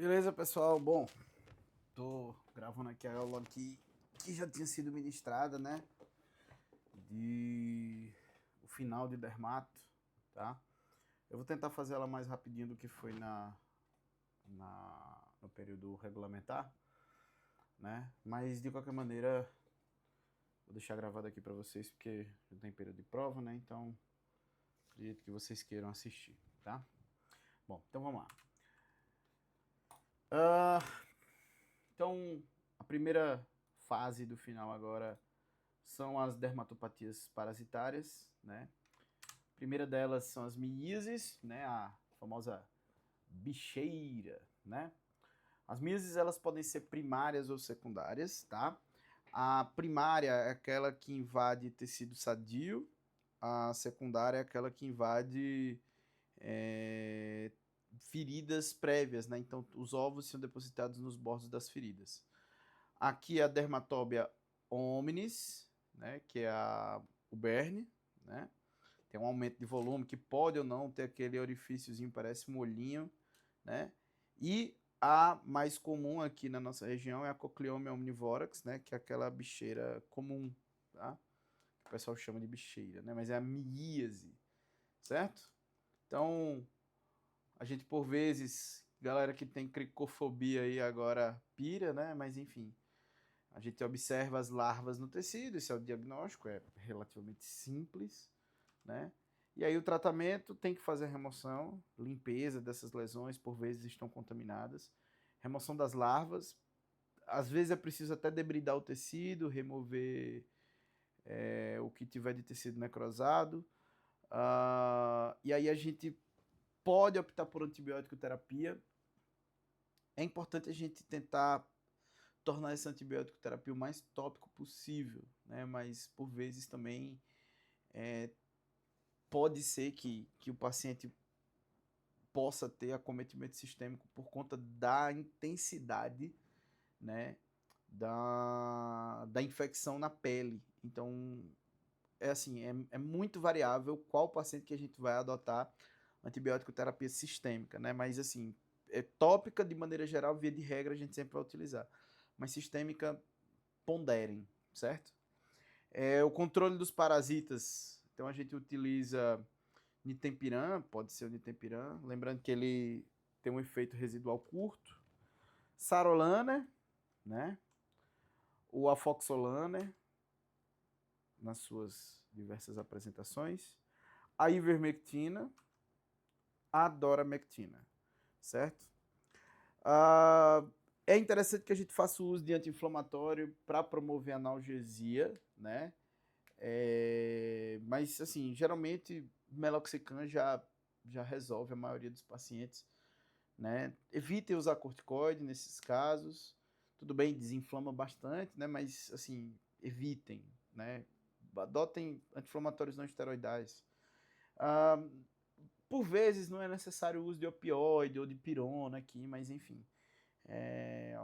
Beleza, pessoal? Bom, tô gravando aqui a aula que já tinha sido ministrada, né? De o final de dermato, tá? Eu vou tentar fazer ela mais rapidinho do que foi no período regulamentar, né? Mas de qualquer maneira, vou deixar gravado aqui para vocês porque não tem período de prova, né? Então, acredito que vocês queiram assistir, tá? Bom, então vamos lá. Então, a primeira fase do final agora são as dermatopatias parasitárias, né? A primeira delas são as miíases, né? A famosa bicheira, né? As miíases, elas podem ser primárias ou secundárias, tá? A primária é aquela que invade tecido sadio, a secundária é aquela que invade feridas prévias, né? Então, os ovos são depositados nos bordos das feridas. Aqui a dermatóbia hominis, né, que é o berne, né? Tem um aumento de volume que pode ou não ter aquele orifíciozinho, parece um olhinho, né? E a mais comum aqui na nossa região é a Cochleomia omnivorax, né, que é aquela bicheira comum, tá? Que o pessoal chama de bicheira, né? Mas é a miíase, certo? Então, a gente por vezes, galera que tem cricofobia aí agora pira, né? Mas enfim, a gente observa as larvas no tecido, esse é o diagnóstico, é relativamente simples, né? E aí o tratamento tem que fazer a remoção, limpeza dessas lesões, por vezes estão contaminadas, remoção das larvas, às vezes é preciso até debridar o tecido, remover o que tiver de tecido necrosado, e aí a gente pode optar por antibiótico terapia. É importante a gente tentar tornar essa antibiótico terapia o mais tópico possível, né? Mas por vezes também pode ser que o paciente possa ter acometimento sistêmico por conta da intensidade, né, da infecção na pele. Então, é assim, é muito variável qual paciente que a gente vai adotar antibiótico terapia sistêmica, né? Mas assim, tópica de maneira geral, via de regra, a gente sempre vai utilizar. Mas sistêmica, ponderem, certo? O controle dos parasitas. Então a gente utiliza Nitempiran, pode ser o Nitempiran, lembrando que ele tem um efeito residual curto. Sarolaner, né? O Afoxolaner, nas suas diversas apresentações. A Ivermectina, a Doramectina, certo? É interessante que a gente faça o uso de anti-inflamatório para promover analgesia, né? Mas, assim, geralmente, meloxicam já resolve a maioria dos pacientes, né? Evitem usar corticoide nesses casos. Tudo bem, desinflama bastante, né? Mas, assim, evitem, né? Adotem anti-inflamatórios não esteroidais. Ah, por vezes, não é necessário o uso de opioide ou de pirona aqui, mas, enfim.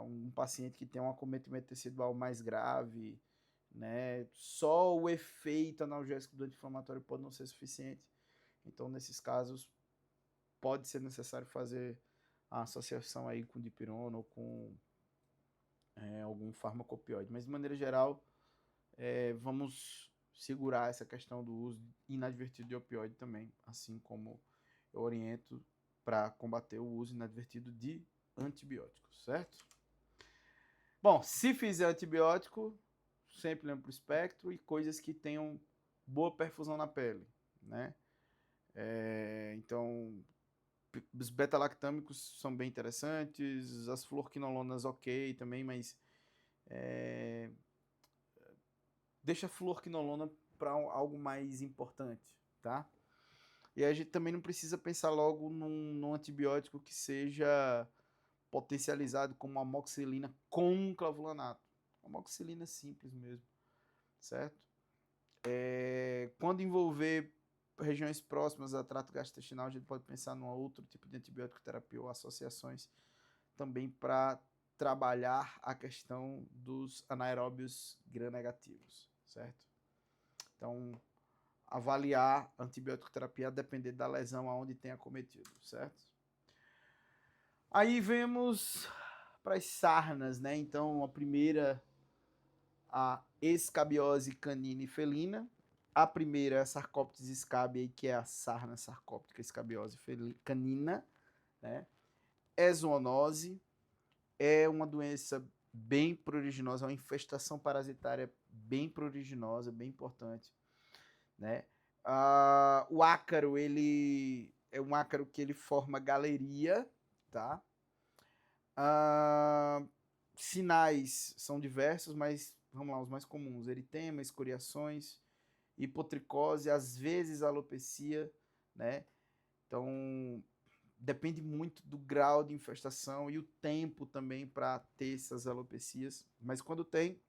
Um paciente que tem um acometimento tecidual mais grave, né? Só o efeito analgésico do anti-inflamatório pode não ser suficiente. Então, nesses casos, pode ser necessário fazer a associação aí com dipirona ou com algum fármaco opioide. Mas, de maneira geral, vamos segurar essa questão do uso inadvertido de opioide também, assim como eu oriento para combater o uso inadvertido de antibióticos, certo? Bom, se fizer antibiótico, sempre lembro para o espectro e coisas que tenham boa perfusão na pele, né? Então, os beta-lactâmicos são bem interessantes, as fluoroquinolonas ok também, mas deixa a fluoroquinolona para algo mais importante, tá? E a gente também não precisa pensar logo num antibiótico que seja potencializado como amoxicilina com clavulanato. Amoxicilina simples mesmo, certo? Quando envolver regiões próximas a trato gastrointestinal, a gente pode pensar num outro tipo de antibiótico terapia ou associações também para trabalhar a questão dos anaeróbios gram-negativos, certo? Então, avaliar a antibiótico terapia a depender da lesão aonde tem acometido, certo? Aí vemos para as sarnas, né? Então, a primeira, a escabiose canina e felina. A primeira é a Sarcoptes scabiei, que é a sarna sarcóptica escabiose canina, né? É zoonose, é uma doença bem pruriginosa, uma infestação parasitária bem pruriginosa, bem importante, né? O ácaro, ele é um ácaro que ele forma galeria, tá? Sinais são diversos, mas vamos lá, os mais comuns: eritema, escoriações, hipotricose, às vezes alopecia, né? Então, depende muito do grau de infestação e o tempo também para ter essas alopecias. Mas quando tem,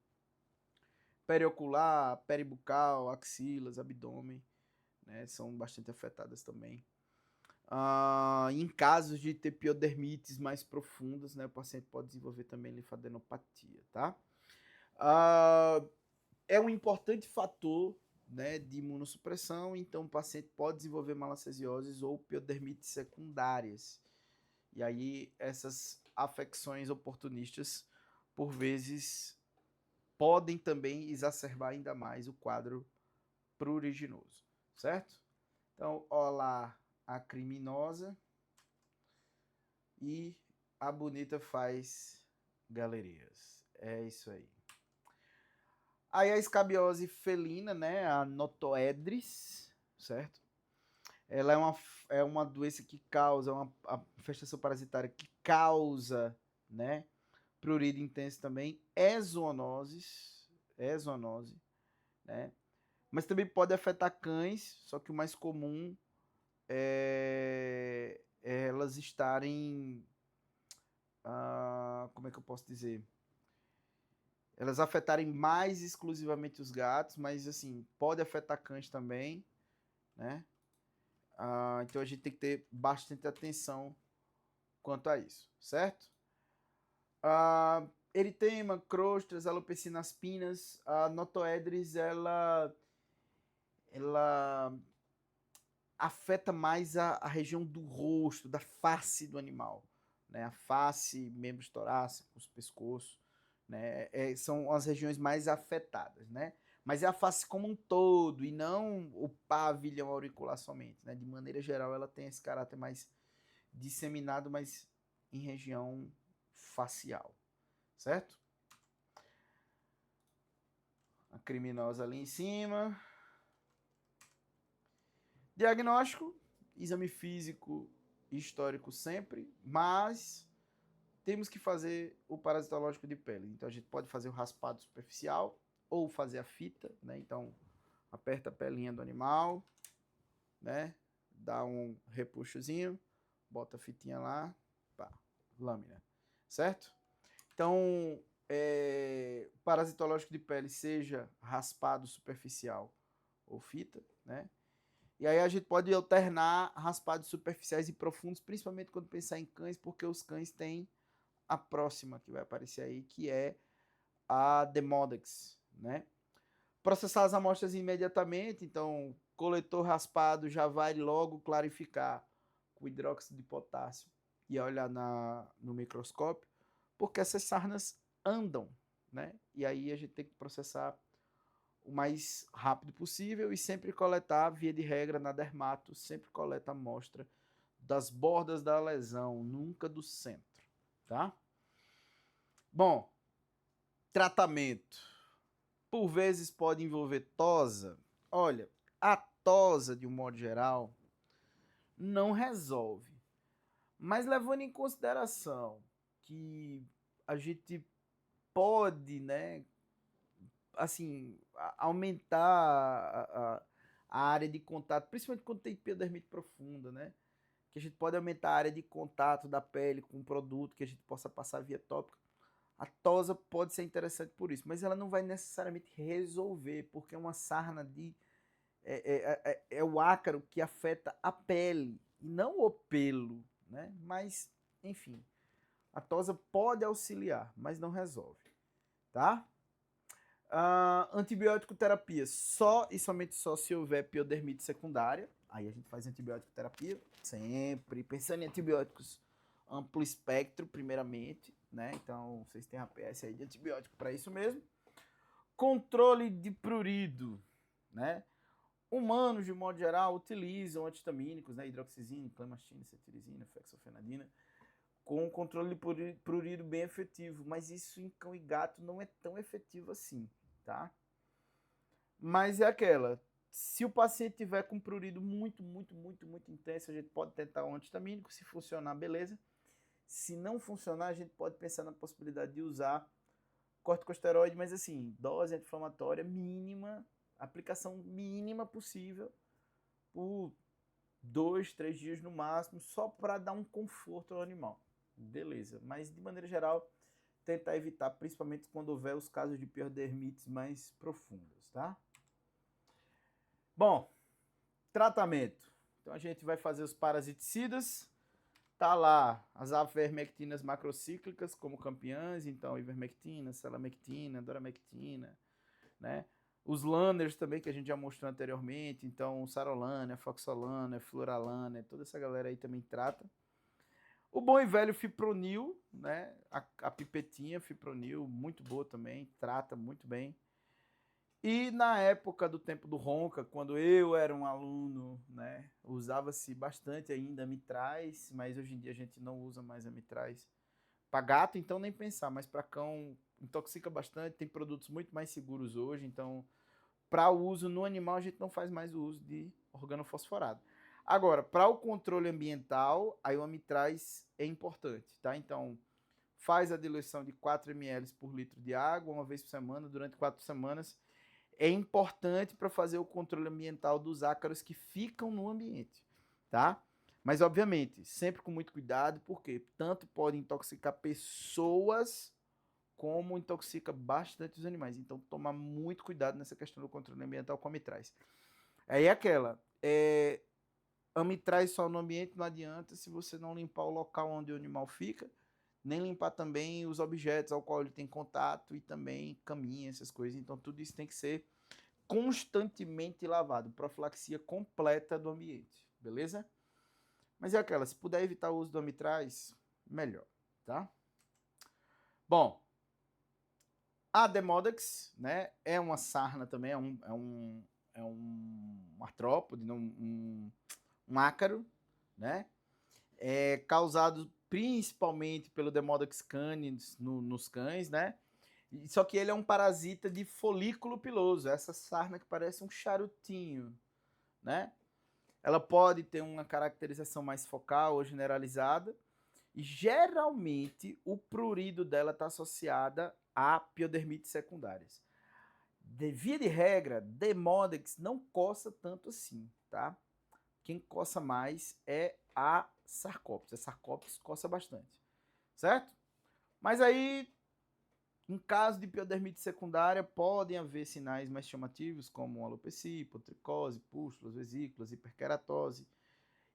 periocular, peribucal, axilas, abdômen, né, são bastante afetadas também. Em casos de tepiodermites mais profundas, né, o paciente pode desenvolver também linfadenopatia, tá? É um importante fator, né, de imunossupressão, então o paciente pode desenvolver malacesioses ou piodermites secundárias. E aí essas afecções oportunistas, por vezes, podem também exacerbar ainda mais o quadro pruriginoso, certo? Então, olá a criminosa e a bonita faz galerias. É isso aí. Aí a escabiose felina, né, a notoedris, certo? Ela é uma doença que causa, uma infestação parasitária que causa, né, prurido intenso também, é zoonose, né? Mas também pode afetar cães, só que o mais comum é elas estarem, como é que eu posso dizer? Elas afetarem mais exclusivamente os gatos, mas assim, pode afetar cães também, né? Então a gente tem que ter bastante atenção quanto a isso, certo? Eritema, crostras, alopecia nas pinas, a notoedris, ela afeta mais a região do rosto, da face do animal, né? A face, membros torácicos, pescoço, né? São as regiões mais afetadas, né? Mas é a face como um todo e não o pavilhão auricular somente, né? De maneira geral, ela tem esse caráter mais disseminado, mas em região facial, certo? A criminosa ali em cima. Diagnóstico, exame físico histórico sempre, mas temos que fazer o parasitológico de pele. Então a gente pode fazer o raspado superficial ou fazer a fita, né? Então aperta a pelinha do animal, né? Dá um repuxozinho, bota a fitinha lá, pá, lâmina, certo? Então, parasitológico de pele, seja raspado superficial ou fita, né? E aí a gente pode alternar raspados superficiais e profundos, principalmente quando pensar em cães, porque os cães têm a próxima que vai aparecer aí, que é a Demodex, né? Processar as amostras imediatamente, então coletor raspado já vai logo clarificar com hidróxido de potássio e olhar no microscópio, porque essas sarnas andam, né? E aí a gente tem que processar o mais rápido possível e sempre coletar, via de regra, na dermato, sempre coleta a amostra das bordas da lesão, nunca do centro, tá? Bom, tratamento. Por vezes pode envolver tosa. Olha, a tosa, de um modo geral, não resolve. Mas levando em consideração que a gente pode, né, assim, aumentar a área de contato, principalmente quando tem epidermite profunda, né? Que a gente pode aumentar a área de contato da pele com um produto que a gente possa passar via tópica. A tosa pode ser interessante por isso, mas ela não vai necessariamente resolver, porque é uma sarna de. É o ácaro que afeta a pele e não o pelo, né? Mas, enfim, a tosa pode auxiliar, mas não resolve, tá? Antibiótico terapia, só e somente só se houver piodermite secundária. Aí a gente faz antibiótico terapia, sempre pensando em antibióticos amplo espectro, primeiramente, né? Então, vocês têm APS aí de antibiótico para isso mesmo. Controle de prurido, né? Humanos, de modo geral, utilizam antihistamínicos, né? Hidroxizina, clemastina, cetirizina, fexofenadina, com um controle de prurido bem efetivo, mas isso em cão e gato não é tão efetivo assim, tá? Mas é aquela, se o paciente tiver com prurido muito intenso, a gente pode tentar um antihistamínico, se funcionar, beleza. Se não funcionar, a gente pode pensar na possibilidade de usar corticosteroide, mas assim, dose anti-inflamatória mínima, aplicação mínima possível, por 2, 3 dias no máximo, só para dar um conforto ao animal. Beleza, mas de maneira geral, tentar evitar, principalmente quando houver os casos de piodermites mais profundas, tá? Bom, tratamento. Então a gente vai fazer os parasiticidas. Tá lá as avermectinas macrocíclicas como campeãs, então ivermectina, selamectina, doramectina, né? Os lanners também que a gente já mostrou anteriormente, então sarolânia, foxolânia, floralânia, toda essa galera aí também trata. O bom e velho fipronil, né? A pipetinha fipronil, muito boa também, trata muito bem. E na época do tempo do Ronca, quando eu era um aluno, né, usava-se bastante ainda mitrais, mas hoje em dia a gente não usa mais a mitrais. Para gato, então nem pensar, mas para cão intoxica bastante, tem produtos muito mais seguros hoje, então para o uso no animal a gente não faz mais o uso de organofosforado. Agora, para o controle ambiental, aí o amitraz é importante, tá? Então, faz a diluição de 4 ml por litro de água, uma vez por semana, durante 4 semanas, é importante para fazer o controle ambiental dos ácaros que ficam no ambiente, tá? Mas, obviamente, sempre com muito cuidado, porque tanto pode intoxicar pessoas, como intoxica bastante os animais. Então, tomar muito cuidado nessa questão do controle ambiental com amitraz. Aí é aquela, amitraz só no ambiente não adianta se você não limpar o local onde o animal fica, nem limpar também os objetos ao qual ele tem contato e também caminha, essas coisas. Então, tudo isso tem que ser constantemente lavado, profilaxia completa do ambiente, beleza? Mas é aquela, se puder evitar o uso do amitraz, melhor, tá? Bom, a Demodex, né, é uma sarna também, é um artrópode, um ácaro, né? É causado principalmente pelo Demodex canis nos cães, né? Só que ele é um parasita de folículo piloso, essa sarna que parece um charutinho, né? Ela pode ter uma caracterização mais focal ou generalizada, e geralmente o prurido dela está associada a piodermites secundárias. De via de regra, Demodex não coça tanto assim, tá? Quem coça mais é a Sarcoptes. A Sarcoptes coça bastante, certo? Mas aí, em caso de piodermite secundária, podem haver sinais mais chamativos, como alopecia, hipotricose, pústulas, vesículas, hiperkeratose,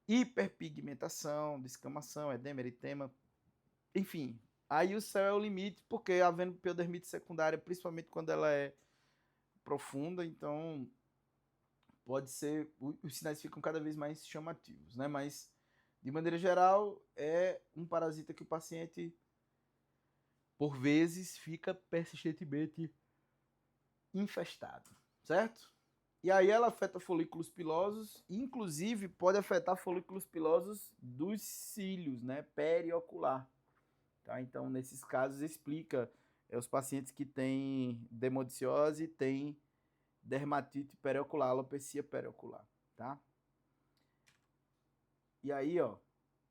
hiperpigmentação, descamação, edema, eritema, enfim. Aí o céu é o limite, porque havendo piodermite secundária, principalmente quando ela é profunda, então pode ser, os sinais ficam cada vez mais chamativos, né? Mas, de maneira geral, é um parasita que o paciente, por vezes, fica persistentemente infestado, certo? E aí ela afeta folículos pilosos, inclusive pode afetar folículos pilosos dos cílios, né? Periocular. Tá? Então, nesses casos, explica os pacientes que têm demodiciose têm dermatite periocular, alopecia periocular, tá? E aí, ó, o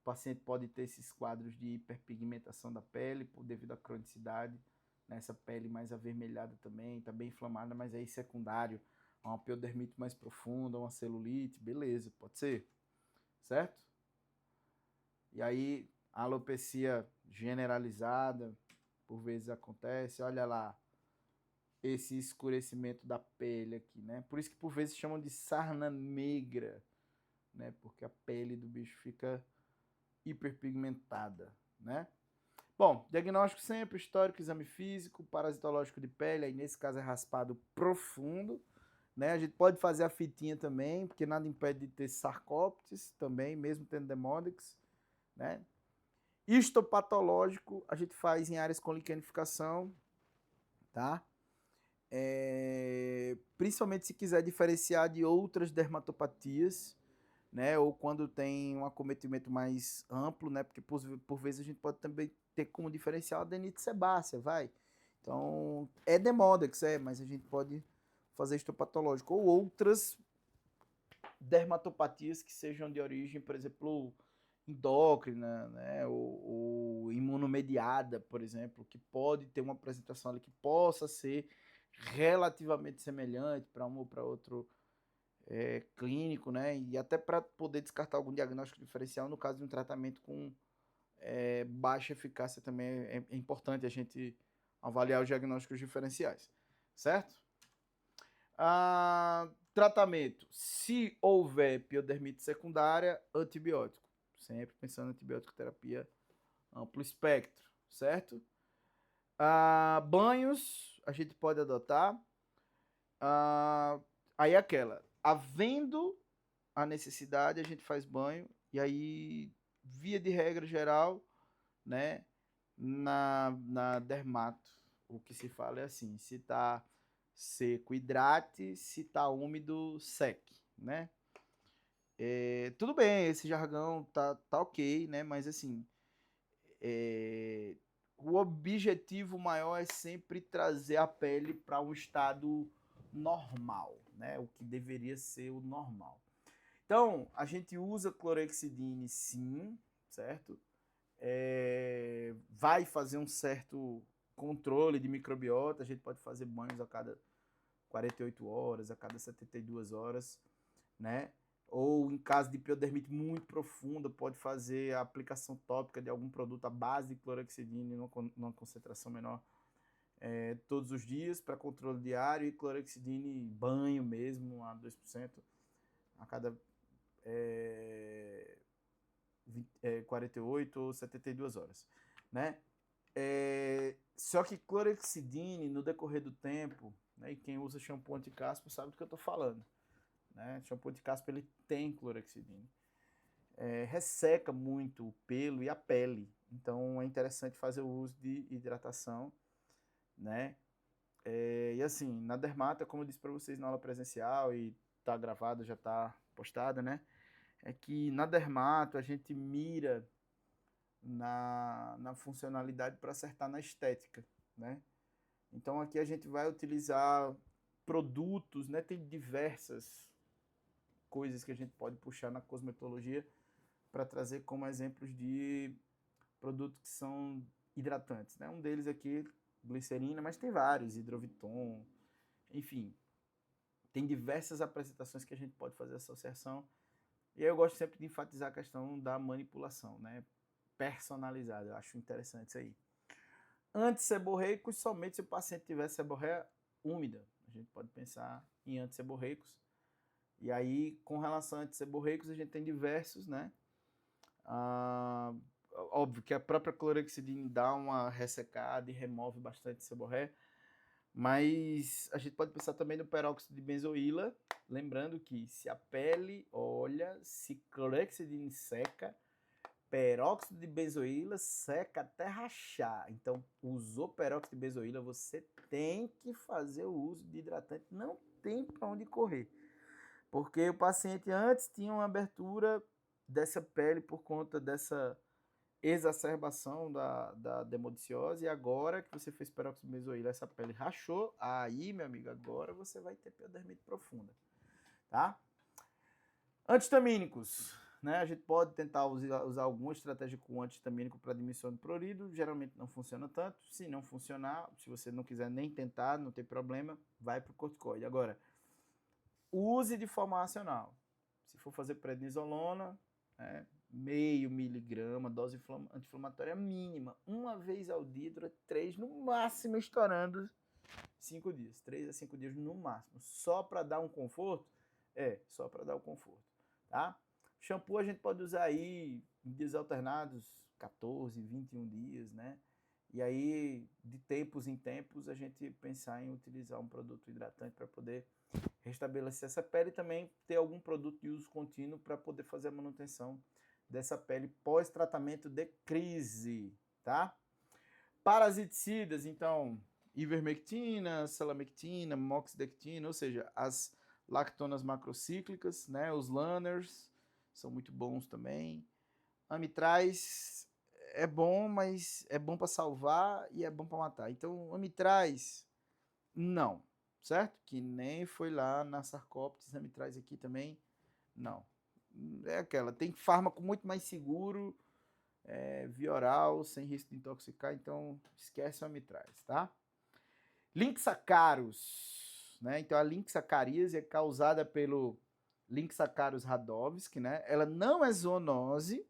paciente pode ter esses quadros de hiperpigmentação da pele devido à cronicidade, né? Essa pele mais avermelhada também, tá bem inflamada, mas aí secundário a uma piodermite mais profunda, uma celulite, beleza, pode ser, certo? E aí, a alopecia generalizada, por vezes acontece, olha lá, esse escurecimento da pele aqui, né? Por isso que por vezes chamam de sarna negra, né? Porque a pele do bicho fica hiperpigmentada, né? Bom, diagnóstico sempre, histórico, exame físico, parasitológico de pele, aí nesse caso é raspado profundo, né? A gente pode fazer a fitinha também, porque nada impede de ter sarcóptes também, mesmo tendo Demodex, né? Histopatológico, a gente faz em áreas com liquenificação, tá? Principalmente se quiser diferenciar de outras dermatopatias, né? Ou quando tem um acometimento mais amplo, né? Porque por vezes a gente pode também ter como diferencial a adenite sebácea, vai. Então, é Demodex, mas a gente pode fazer histopatológico. Ou outras dermatopatias que sejam de origem, por exemplo, endócrina, né? Ou imunomediada, por exemplo, que pode ter uma apresentação ali que possa ser relativamente semelhante para um ou para outro clínico, né? E até para poder descartar algum diagnóstico diferencial no caso de um tratamento com baixa eficácia também é importante a gente avaliar os diagnósticos diferenciais, certo? Tratamento, se houver piodermite secundária, antibiótico, sempre pensando em antibiótico terapia amplo espectro, certo? Banhos, a gente pode adotar. Aí aquela, havendo a necessidade, a gente faz banho, e aí, via de regra geral, né, na dermato, o que se fala é assim, se tá seco, hidrate, se tá úmido, seque, né? Tudo bem, esse jargão tá ok, né? Mas assim, o objetivo maior é sempre trazer a pele para um estado normal, né? O que deveria ser o normal. Então, a gente usa clorexidine sim, certo? Vai fazer um certo controle de microbiota, a gente pode fazer banhos a cada 48 horas, a cada 72 horas, né? Ou em caso de piodermite muito profunda, pode fazer a aplicação tópica de algum produto à base de clorexidine numa concentração menor todos os dias para controle diário, e clorexidine banho mesmo a 2% a cada 48 ou 72 horas, né? Só que clorexidine, no decorrer do tempo, né, e quem usa shampoo anticaspa sabe do que eu estou falando, né? Shampoo anticaspa, ele tem clorexidine. Resseca muito o pelo e a pele, então é interessante fazer o uso de hidratação, né? E assim, na dermata, como eu disse para vocês na aula presencial, e tá gravado, já tá postada, né? É que na dermato a gente mira na funcionalidade para acertar na estética, né? Então aqui a gente vai utilizar produtos, né? Tem diversas coisas que a gente pode puxar na cosmetologia para trazer como exemplos de produtos que são hidratantes, né? Um deles aqui, glicerina, mas tem vários, hidroviton, enfim. Tem diversas apresentações que a gente pode fazer associação. E aí eu gosto sempre de enfatizar a questão da manipulação, né? Personalizada, eu acho interessante isso aí. Antisseborreicos, somente se o paciente tiver seborreia úmida. A gente pode pensar em antisseborreicos. E aí, com relação a antisseborreicos, a gente tem diversos, né? Óbvio que a própria clorexidine dá uma ressecada e remove bastante seborreia, mas a gente pode pensar também no peróxido de benzoíla, lembrando que se a pele olha, se clorexidine seca, peróxido de benzoíla seca até rachar. Então, usou peróxido de benzoíla, você tem que fazer o uso de hidratante, não tem para onde correr. Porque o paciente antes tinha uma abertura dessa pele por conta dessa exacerbação da demodiciose, e agora que você fez peróxido de benzoíla, essa pele rachou, aí, meu amigo, agora você vai ter piodermite profunda, tá? Antihistamínicos, né? A gente pode tentar usar alguma estratégia com antihistamínico para diminuição do prurido, geralmente não funciona tanto. Se não funcionar, se você não quiser nem tentar, não tem problema, vai para o corticoide. Agora, use de forma racional. Se for fazer prednisolona, meio miligrama, dose anti-inflamatória mínima, uma vez ao dia, durante 3, no máximo estourando 5 dias. 3 a 5 dias no máximo. Só para dar um conforto? Só para dar o conforto. Tá? Shampoo a gente pode usar aí em dias alternados, 14, 21 dias, né? E aí, de tempos em tempos, a gente pensar em utilizar um produto hidratante para poder restabelecer essa pele, e também ter algum produto de uso contínuo para poder fazer a manutenção dessa pele pós-tratamento de crise, tá? Parasiticidas, então, ivermectina, selamectina, moxidectina, ou seja, as lactonas macrocíclicas, né? Os lanners são muito bons também. Amitraz é bom, mas é bom para salvar e é bom para matar. Então, amitraz, não, certo? Que nem foi lá na Sarcoptes, amitraz aqui também, não. É aquela, tem fármaco muito mais seguro, via oral, sem risco de intoxicar, então esquece o amitraz, tá? Linksacarus, né? Então a linksacaríase é causada pelo Linksacarus radovsky, né? Ela não é zoonose,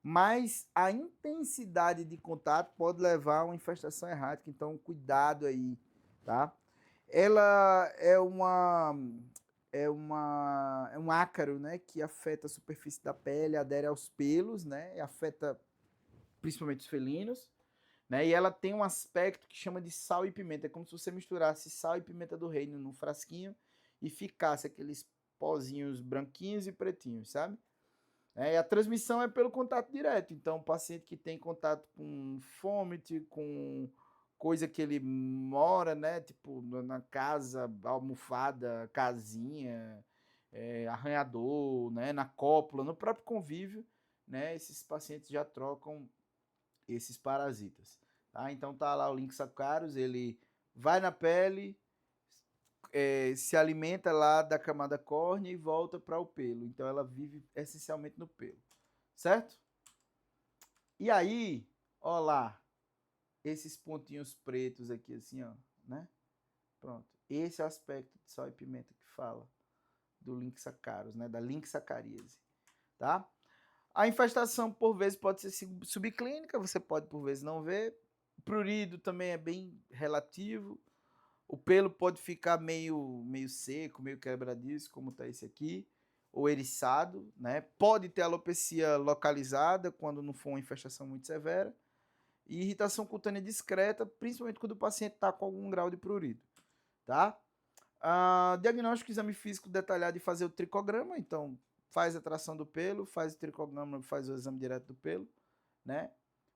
mas a intensidade de contato pode levar a uma infestação errática, então cuidado aí, tá? Ela é um ácaro, né, que afeta a superfície da pele, adere aos pelos, né, e afeta principalmente os felinos, né, e ela tem um aspecto que chama de sal e pimenta, é como se você misturasse sal e pimenta do reino num frasquinho e ficasse aqueles pozinhos branquinhos e pretinhos, sabe? E a transmissão é pelo contato direto. Então, o paciente que tem contato com fômite, com coisa que ele mora, né? Tipo, na casa, almofada, casinha, arranhador, né? Na cópula, no próprio convívio, né? Esses pacientes já trocam esses parasitas. Tá? Então, tá lá o Linksacarus, ele vai na pele, se alimenta lá da camada córnea e volta para o pelo. Então ela vive essencialmente no pelo, certo? E aí, ó lá, esses pontinhos pretos aqui assim, ó, né? Pronto. Esse é o aspecto de sal e pimenta que fala do Linksacarus, né? Da Linksacaríase, tá? A infestação por vezes pode ser subclínica, você pode por vezes não ver. Prurido também é bem relativo. O pelo pode ficar meio seco, meio quebradiço, como está esse aqui, ou eriçado, né? Pode ter alopecia localizada quando não for uma infestação muito severa. E irritação cutânea discreta, principalmente quando o paciente está com algum grau de prurido, tá? Diagnóstico, exame físico detalhado e fazer o tricograma, então faz a tração do pelo, faz o tricograma, faz o exame direto do pelo, né?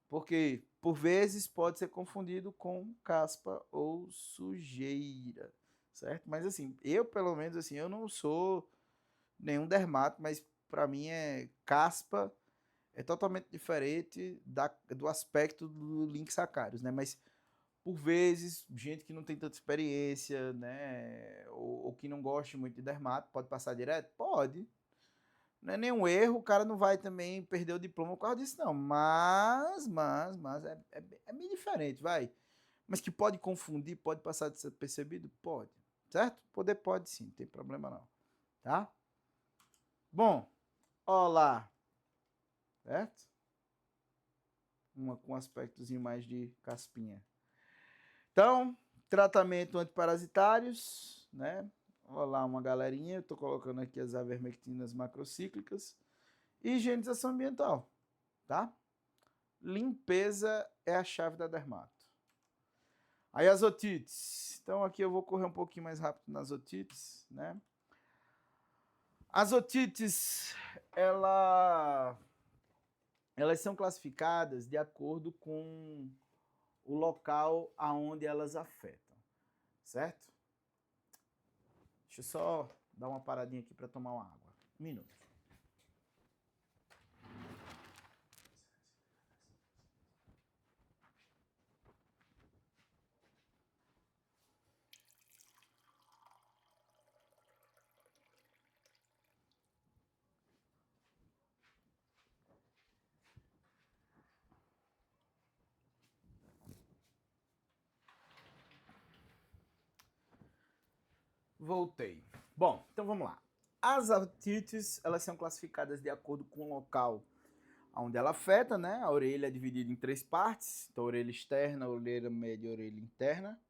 Porque, por vezes, pode ser confundido com caspa ou sujeira, certo? Mas, assim, eu, pelo menos, assim, eu não sou nenhum dermato, mas, para mim, caspa é totalmente diferente do aspecto do Linksacarus, né? Mas, por vezes, gente que não tem tanta experiência, né? Ou que não gosta muito de dermato, pode passar direto? Pode. Não é nenhum erro, o cara não vai também perder o diploma por causa disso, não. Mas é bem diferente, vai. Mas que pode confundir, pode passar despercebido? Pode. Certo? Poder pode sim, não tem problema não. Tá? Bom, ó lá. Certo? Uma com aspectozinho mais de caspinha. Então, tratamento antiparasitários, né? Olha lá uma galerinha, eu tô colocando aqui as avermectinas macrocíclicas. E higienização ambiental, tá? Limpeza é a chave da dermato. Aí as otites. Então aqui eu vou correr um pouquinho mais rápido nas otites, né? As otites, elas são classificadas de acordo com o local aonde elas afetam, certo? Deixa eu só dar uma paradinha aqui para tomar uma água. Um minuto. Voltei. Bom, então vamos lá. As otites, elas são classificadas de acordo com o local onde ela afeta, né? A orelha é dividida em 3 partes. Então, orelha externa, orelha média e orelha interna.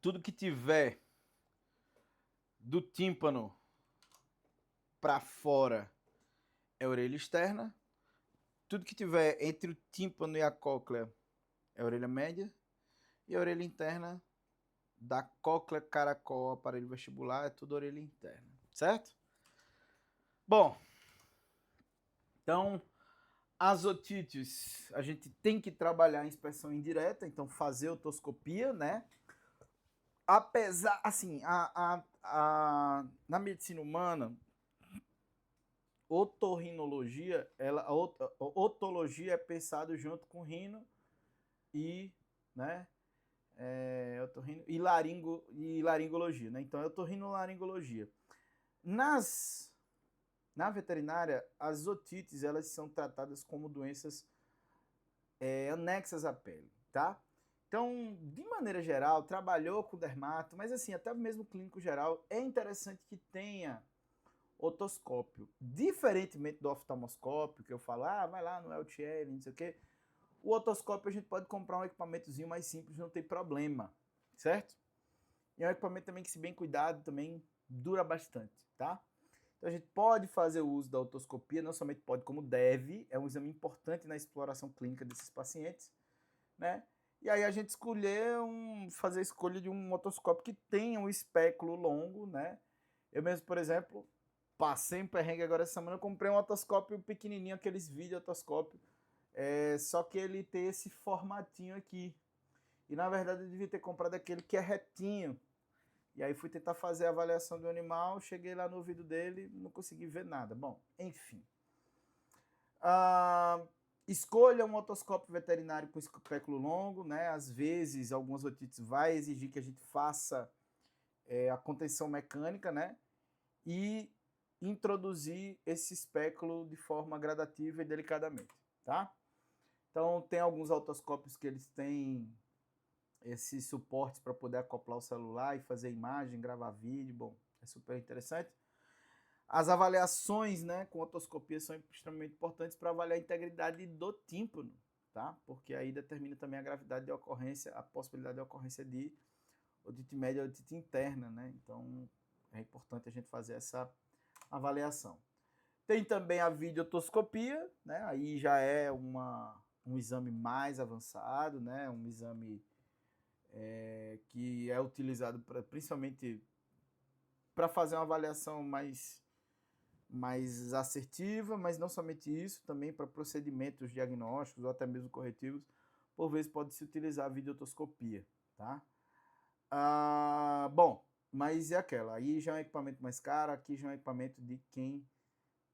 Tudo que tiver do tímpano para fora é orelha externa. Tudo que tiver entre o tímpano e a cóclea é orelha média. E a orelha interna da cóclea, caracol, aparelho vestibular, é tudo orelha interna, certo? Bom, então, as otites, a gente tem que trabalhar em inspeção indireta, então fazer otoscopia, né? Apesar, assim, na medicina humana, otorrinologia, otologia é pensado junto com rino e, né, e laringologia, né? Então é otorrinolaringologia. Na veterinária, as otites, elas são tratadas como doenças anexas à pele, tá? Então, de maneira geral, trabalhou com dermato, mas assim, até mesmo clínico geral, é interessante que tenha otoscópio. Diferentemente do oftalmoscópio, que eu falo, vai lá no LTL, não sei o quê, o otoscópio a gente pode comprar um equipamentozinho mais simples, não tem problema, certo? E é um equipamento também que, se bem cuidado, também dura bastante, tá? Então a gente pode fazer o uso da otoscopia, não somente pode, como deve, é um exame importante na exploração clínica desses pacientes, né? E aí a gente fazer a escolha de um otoscópio que tenha um espéculo longo, né? Eu mesmo, por exemplo, passei um perrengue agora essa semana, eu comprei um otoscópio pequenininho, aqueles vídeo otoscópio, só que ele tem esse formatinho aqui. E na verdade eu devia ter comprado aquele que é retinho. E aí fui tentar fazer a avaliação do animal, cheguei lá no ouvido dele, não consegui ver nada. Bom, enfim. Escolha um otoscópio veterinário com espéculo longo, né? Às vezes, algumas otites vai exigir que a gente faça a contenção mecânica, né? E introduzir esse espéculo de forma gradativa e delicadamente, tá? Então, tem alguns otoscópios que eles têm esses suportes para poder acoplar o celular e fazer imagem, gravar vídeo, bom, é super interessante. As avaliações, né, com otoscopia são extremamente importantes para avaliar a integridade do tímpano, tá? Porque aí determina também a gravidade de ocorrência, a possibilidade de ocorrência de otite média ou otite interna, né? Então, é importante a gente fazer essa avaliação. Tem também a videotoscopia, né? Aí já é um exame mais avançado, né? Um exame que é utilizado principalmente para fazer uma avaliação mais assertiva, mas não somente isso, também para procedimentos diagnósticos ou até mesmo corretivos, por vezes pode-se utilizar a videotoscopia, tá? Bom, mas é aquela, aí já é um equipamento mais caro, aqui já é um equipamento de quem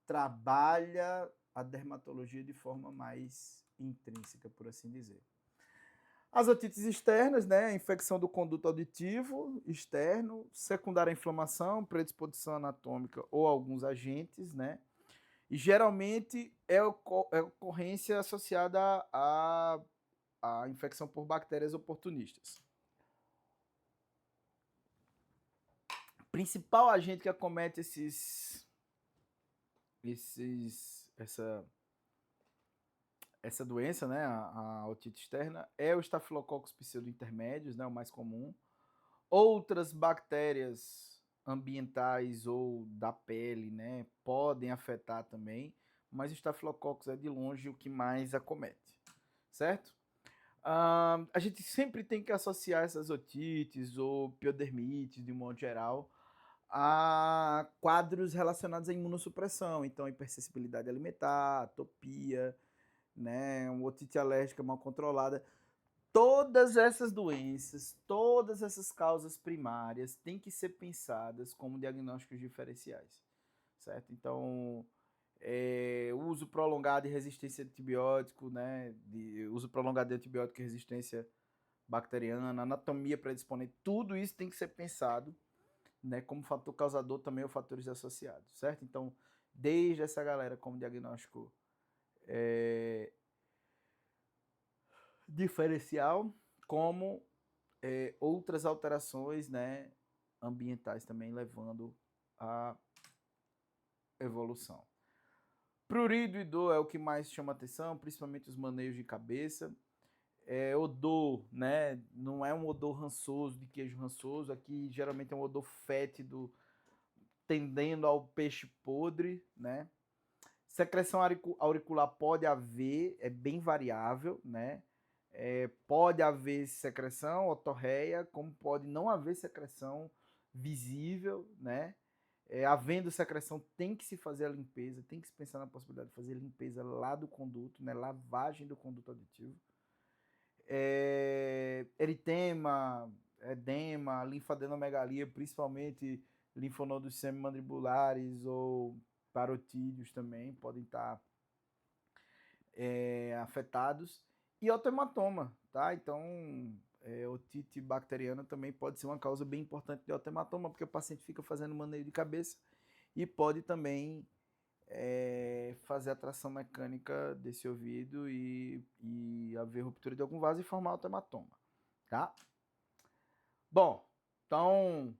trabalha a dermatologia de forma mais intrínseca, por assim dizer. As otites externas, né? Infecção do conduto auditivo externo, secundária à inflamação, predisposição anatômica ou alguns agentes, né? E geralmente é ocorrência associada à infecção por bactérias oportunistas. O principal agente que acomete essa doença, né, a otite externa, é o Staphylococcus pseudointermédios, né, o mais comum. Outras bactérias ambientais ou da pele, né, podem afetar também, mas o Staphylococcus é de longe o que mais acomete, certo? A gente sempre tem que associar essas otites ou piodermites, de um modo geral, a quadros relacionados à imunossupressão, então hipersensibilidade alimentar, atopia, né, uma otite alérgica mal controlada. Todas essas doenças, todas essas causas primárias têm que ser pensadas como diagnósticos diferenciais, certo? Então, uso prolongado de resistência a antibiótico, né? Uso prolongado de antibiótico e resistência bacteriana, anatomia predisponente, tudo isso tem que ser pensado, né, como fator causador também ou fatores associados, certo? Então, desde essa galera como diagnóstico diferencial, como outras alterações, né, ambientais também levando à evolução. Prurido e dor é o que mais chama atenção, principalmente os maneios de cabeça. Odor, né, não é um odor rançoso, de queijo rançoso, aqui geralmente é um odor fétido, tendendo ao peixe podre, né. Secreção auricular pode haver, é bem variável, né. Pode haver secreção otorreia, como pode não haver secreção visível, né? Havendo secreção, tem que se fazer a limpeza, tem que se pensar na possibilidade de fazer limpeza lá do conduto, né? Lavagem do conduto auditivo. Eritema, edema, linfadenomegalia, principalmente linfonodos semimandibulares ou parotídeos também podem estar afetados. E otematoma, tá? Então, otite bacteriana também pode ser uma causa bem importante de otematoma, porque o paciente fica fazendo maneio de cabeça e pode também fazer a tração mecânica desse ouvido e haver ruptura de algum vaso e formar otematoma, tá? Bom, então,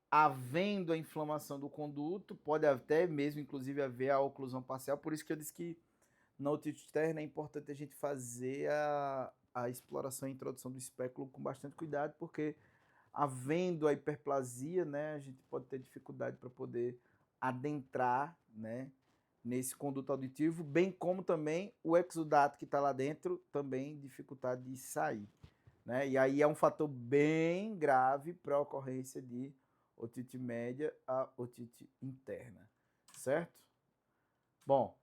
havendo a inflamação do conduto, pode até mesmo, inclusive, haver a oclusão parcial, por isso que eu disse que na otite externa é importante a gente fazer a exploração e introdução do espéculo com bastante cuidado, porque havendo a hiperplasia, né, a gente pode ter dificuldade para poder adentrar, né, nesse conduto auditivo, bem como também o exudato que está lá dentro, também dificuldade de sair, né, e aí é um fator bem grave para a ocorrência de otite média a otite interna, certo? Bom,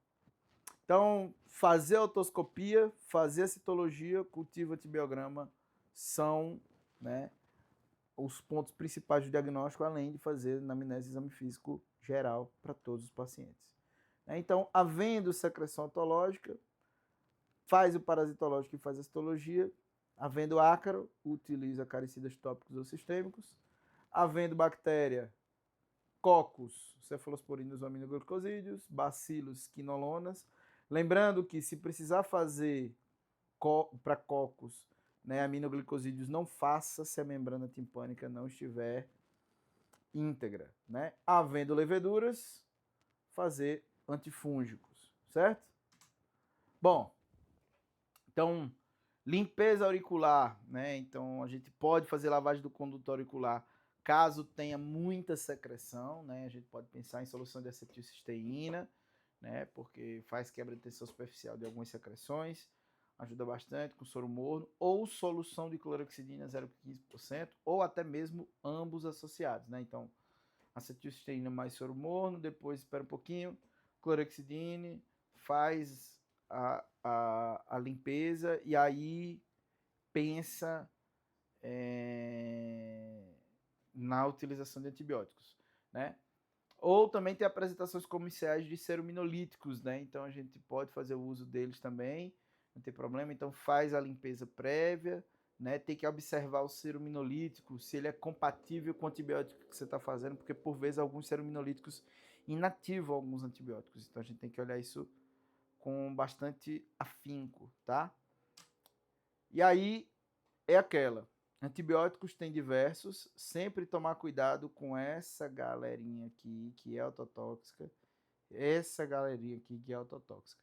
então, fazer a otoscopia, fazer a citologia, cultivo antibiograma são, né, os pontos principais do diagnóstico, além de fazer anamnese e exame físico geral para todos os pacientes. Então, havendo secreção otológica, faz o parasitológico e faz a citologia. Havendo ácaro, utiliza acaricidas tópicos ou sistêmicos. Havendo bactéria, cocos, cefalosporinos ou aminoglucosídeos, bacilos, quinolonas. Lembrando que se precisar fazer para cocos, né, aminoglicosídeos, não faça se a membrana timpânica não estiver íntegra, né? Havendo leveduras, fazer antifúngicos, certo? Bom, então, limpeza auricular, né? Então, a gente pode fazer lavagem do conduto auricular caso tenha muita secreção, né? A gente pode pensar em solução de acetilcisteína, né? Porque faz quebra de tensão superficial de algumas secreções, ajuda bastante com soro morno, ou solução de cloroxidina 0,15%, ou até mesmo ambos associados, né? Então, acetilcisteína mais soro morno, depois espera um pouquinho, cloroxidine, faz a limpeza e aí pensa na utilização de antibióticos, né? Ou também tem apresentações comerciais de serominolíticos, né? Então a gente pode fazer o uso deles também, não tem problema. Então faz a limpeza prévia, né? Tem que observar o serominolítico, se ele é compatível com o antibiótico que você está fazendo, porque por vezes alguns serominolíticos inativam alguns antibióticos. Então a gente tem que olhar isso com bastante afinco, tá? E aí é aquela. Antibióticos tem diversos, sempre tomar cuidado com essa galerinha aqui que é autotóxica, essa galerinha aqui que é autotóxica,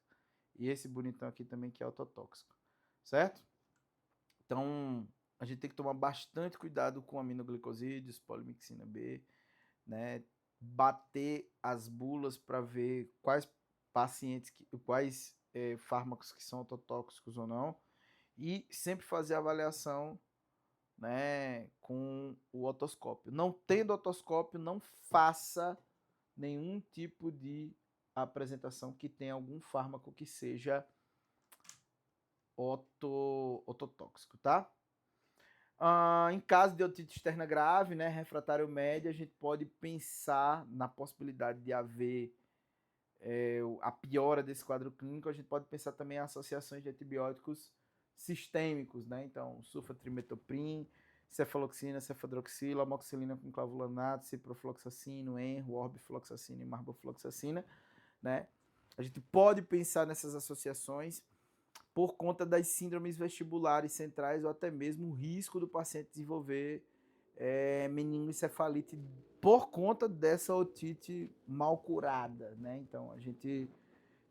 e esse bonitão aqui também que é autotóxico, certo? Então, a gente tem que tomar bastante cuidado com aminoglicosídeos, polimixina B, né? Bater as bulas para ver quais pacientes, quais fármacos que são autotóxicos ou não, e sempre fazer a avaliação, né, com o otoscópio. Não tendo otoscópio, não faça nenhum tipo de apresentação que tenha algum fármaco que seja ototóxico, tá? Em caso de otite externa grave, né, refratário média, a gente pode pensar na possibilidade de haver a piora desse quadro clínico. A gente pode pensar também em associações de antibióticos sistêmicos, né? Então, sulfatrimetoprim, cefaloxina, cefadroxila, amoxicilina com clavulanato, ciprofloxacino, enro, orbifloxacina e marbofloxacina, né? A gente pode pensar nessas associações por conta das síndromes vestibulares centrais ou até mesmo o risco do paciente desenvolver meningoencefalite por conta dessa otite mal curada, né? Então, a gente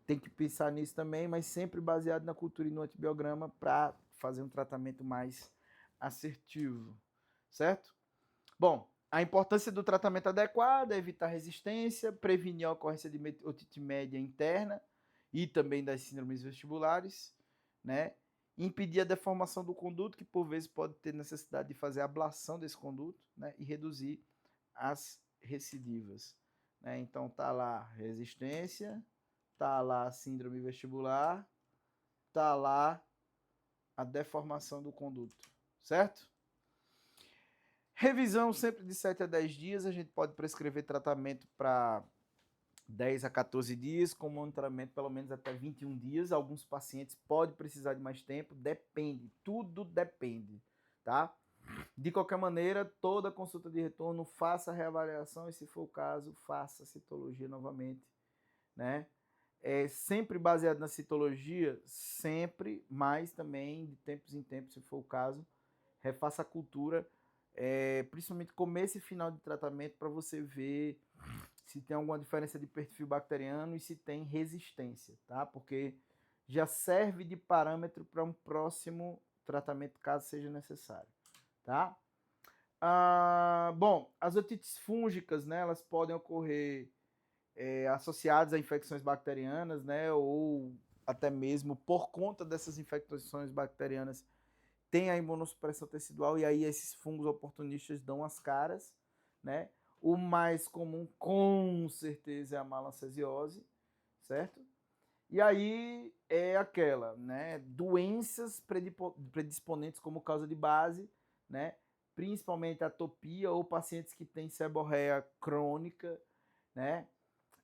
tem que pensar nisso também, mas sempre baseado na cultura e no antibiograma para fazer um tratamento mais assertivo, certo? Bom, a importância do tratamento adequado é evitar resistência, prevenir a ocorrência de otite média interna e também das síndromes vestibulares, né? Impedir a deformação do conduto, que por vezes pode ter necessidade de fazer a ablação desse conduto, né? E reduzir as recidivas, né? Então tá lá resistência, tá lá a síndrome vestibular, tá lá a deformação do conduto, certo? Revisão sempre de 7 a 10 dias, a gente pode prescrever tratamento para 10 a 14 dias, com monitoramento pelo menos até 21 dias. Alguns pacientes podem precisar de mais tempo, depende, tudo depende, tá? De qualquer maneira, toda consulta de retorno, faça a reavaliação e, se for o caso, faça a citologia novamente, né? Sempre baseado na citologia, sempre, mas também de tempos em tempos, se for o caso, refaça a cultura, principalmente começo e final de tratamento, para você ver se tem alguma diferença de perfil bacteriano e se tem resistência, tá? Porque já serve de parâmetro para um próximo tratamento, caso seja necessário, tá? Bom, as otites fúngicas, né, elas podem ocorrer associadas a infecções bacterianas, né, ou até mesmo por conta dessas infecções bacterianas tem a imunossupressão tecidual, e aí esses fungos oportunistas dão as caras, né? O mais comum, com certeza, é a malassesiose, certo? E aí é aquela, né? Doenças predisponentes como causa de base, né? Principalmente atopia ou pacientes que têm seborreia crônica, né?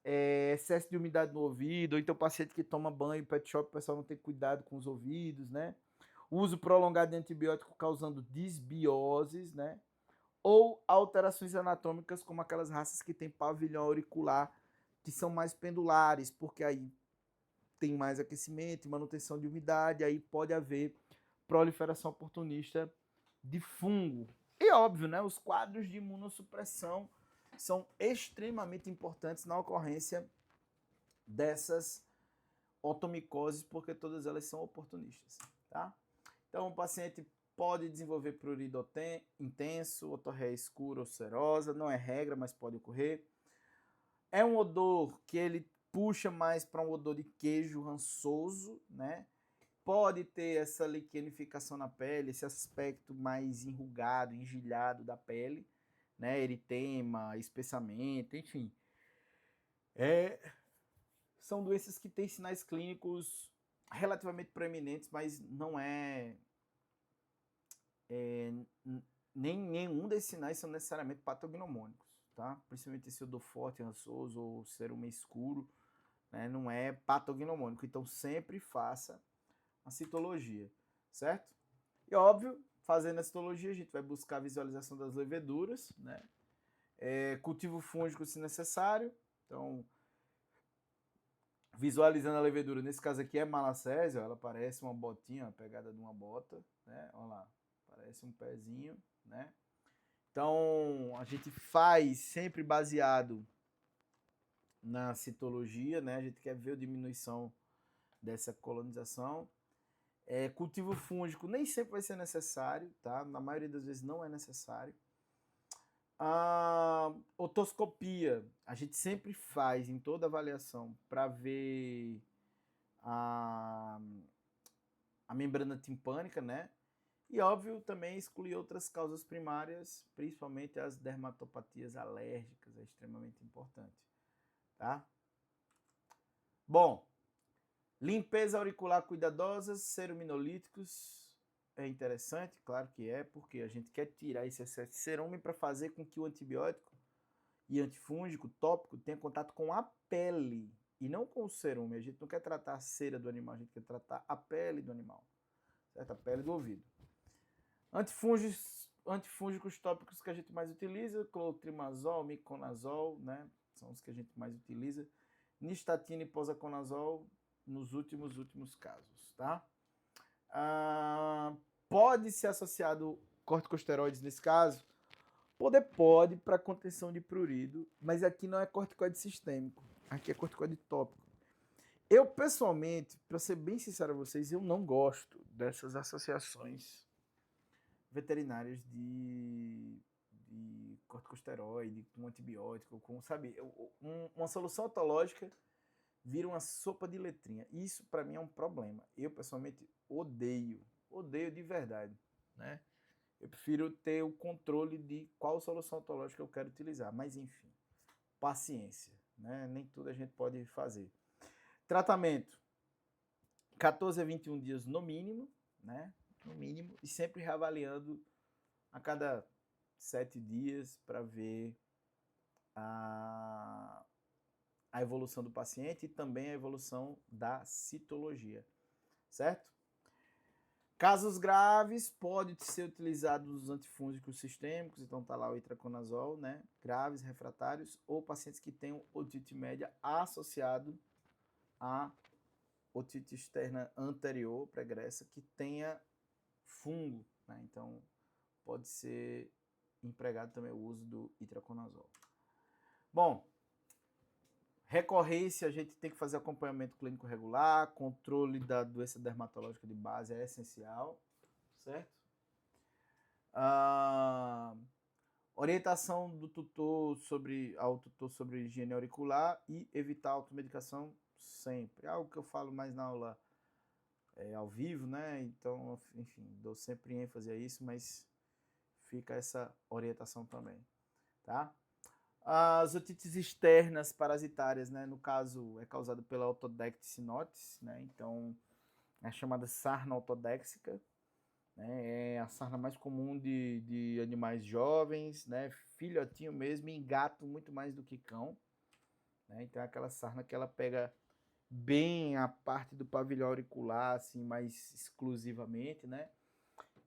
Excesso de umidade no ouvido, ou então paciente que toma banho, pet shop, o pessoal não tem cuidado com os ouvidos, né? Uso prolongado de antibiótico causando disbioses, né? Ou alterações anatômicas, como aquelas raças que têm pavilhão auricular, que são mais pendulares, porque aí tem mais aquecimento e manutenção de umidade, aí pode haver proliferação oportunista de fungo. E óbvio, né? Os quadros de imunossupressão são extremamente importantes na ocorrência dessas otomicoses, porque todas elas são oportunistas, tá? Então, o paciente pode desenvolver prurido intenso, otorreia escura ou serosa, não é regra, mas pode ocorrer. É um odor que ele puxa mais para um odor de queijo rançoso, né? Pode ter essa liquenificação na pele, esse aspecto mais enrugado, engilhado da pele, né? Eritema, espessamento, enfim. São doenças que têm sinais clínicos relativamente proeminentes, mas não nenhum desses sinais são necessariamente patognomônicos, tá? Principalmente esse odor forte, rançoso ou cerume escuro, né? Não é patognomônico. Então sempre faça a citologia, certo? E óbvio, fazendo a citologia, a gente vai buscar a visualização das leveduras, né? Cultivo fúngico se necessário. Então, visualizando a levedura, nesse caso aqui é malacésia, ela parece uma botinha, a pegada de uma bota, né? Olha lá, parece um pezinho, né? Então, a gente faz sempre baseado na citologia, né? A gente quer ver a diminuição dessa colonização. Cultivo fúngico nem sempre vai ser necessário, tá? Na maioria das vezes não é necessário. A otoscopia, a gente sempre faz em toda avaliação para ver a membrana timpânica, né? E óbvio também excluir outras causas primárias, principalmente as dermatopatias alérgicas, é extremamente importante, tá? Bom, limpeza auricular cuidadosa, seruminolíticos é interessante, claro que é, porque a gente quer tirar esse excesso de cerume para fazer com que o antibiótico e antifúngico tópico tenha contato com a pele e não com o cerume. A gente não quer tratar a cera do animal, a gente quer tratar a pele do animal, certo? A pele do ouvido. Antifúngicos tópicos que a gente mais utiliza, clotrimazol, miconazol, né? São os que a gente mais utiliza. Nistatina e posaconazol nos últimos casos, tá? Pode ser associado corticosteroides nesse caso? Pode para contenção de prurido, mas aqui não é corticoide sistêmico, aqui é corticoide tópico. Eu, pessoalmente, para ser bem sincero a vocês, eu não gosto dessas associações veterinárias de corticosteroide, com antibiótico, com, sabe, uma solução otológica vira uma sopa de letrinha. Isso para mim é um problema. Eu pessoalmente odeio de verdade, né? eu prefiro ter o controle de qual solução otológica eu quero utilizar. Mas, enfim, paciência, né? Nem tudo a gente pode fazer. Tratamento, 14 a 21 dias no mínimo, né? No mínimo, e sempre reavaliando a cada 7 dias para ver a evolução do paciente e também a evolução da citologia, certo? Casos graves, pode ser utilizado os antifúngicos sistêmicos, então tá lá o itraconazol, né? Graves, refratários, ou pacientes que tenham otite média associado a otite externa anterior, pregressa, que tenha fungo, né? Então pode ser empregado também o uso do itraconazol. Bom, recorrência, a gente tem que fazer acompanhamento clínico regular, controle da doença dermatológica de base é essencial, certo? Orientação do tutor ao tutor sobre higiene auricular e evitar automedicação sempre. Algo que eu falo mais na aula ao vivo, né? Então, enfim, dou sempre ênfase a isso, mas fica essa orientação também, tá? As otites externas parasitárias, né? No caso, é causada pela Autodectes sinotis, né? Então, é chamada sarna autodéxica, né? É a sarna mais comum de animais jovens, né? Filhotinho mesmo, e em gato muito mais do que cão, né? Então, é aquela sarna que ela pega bem a parte do pavilhão auricular, assim, mais exclusivamente, né?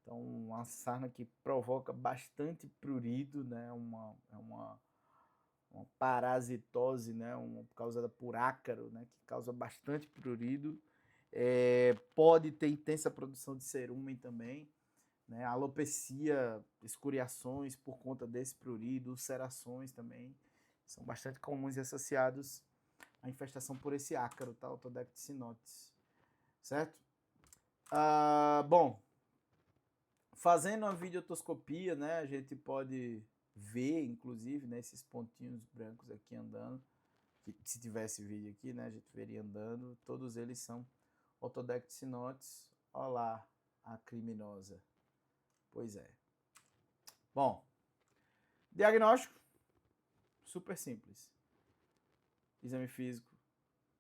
Então, uma sarna que provoca bastante prurido, né? uma parasitose, né? Causada por ácaro, né? Que causa bastante prurido. Pode ter intensa produção de cerumen também, né? Alopecia, escoriações por conta desse prurido, ulcerações também, são bastante comuns e associados à infestação por esse ácaro, tá? Autodectes sinotis, certo? Bom, fazendo a videotoscopia, né, a gente pode ver, inclusive, né, esses pontinhos brancos aqui andando, que se tivesse vídeo aqui, né, a gente veria andando, todos eles são Autodectes sinotis. Olha lá a criminosa. Pois é. Bom, diagnóstico, super simples. Exame físico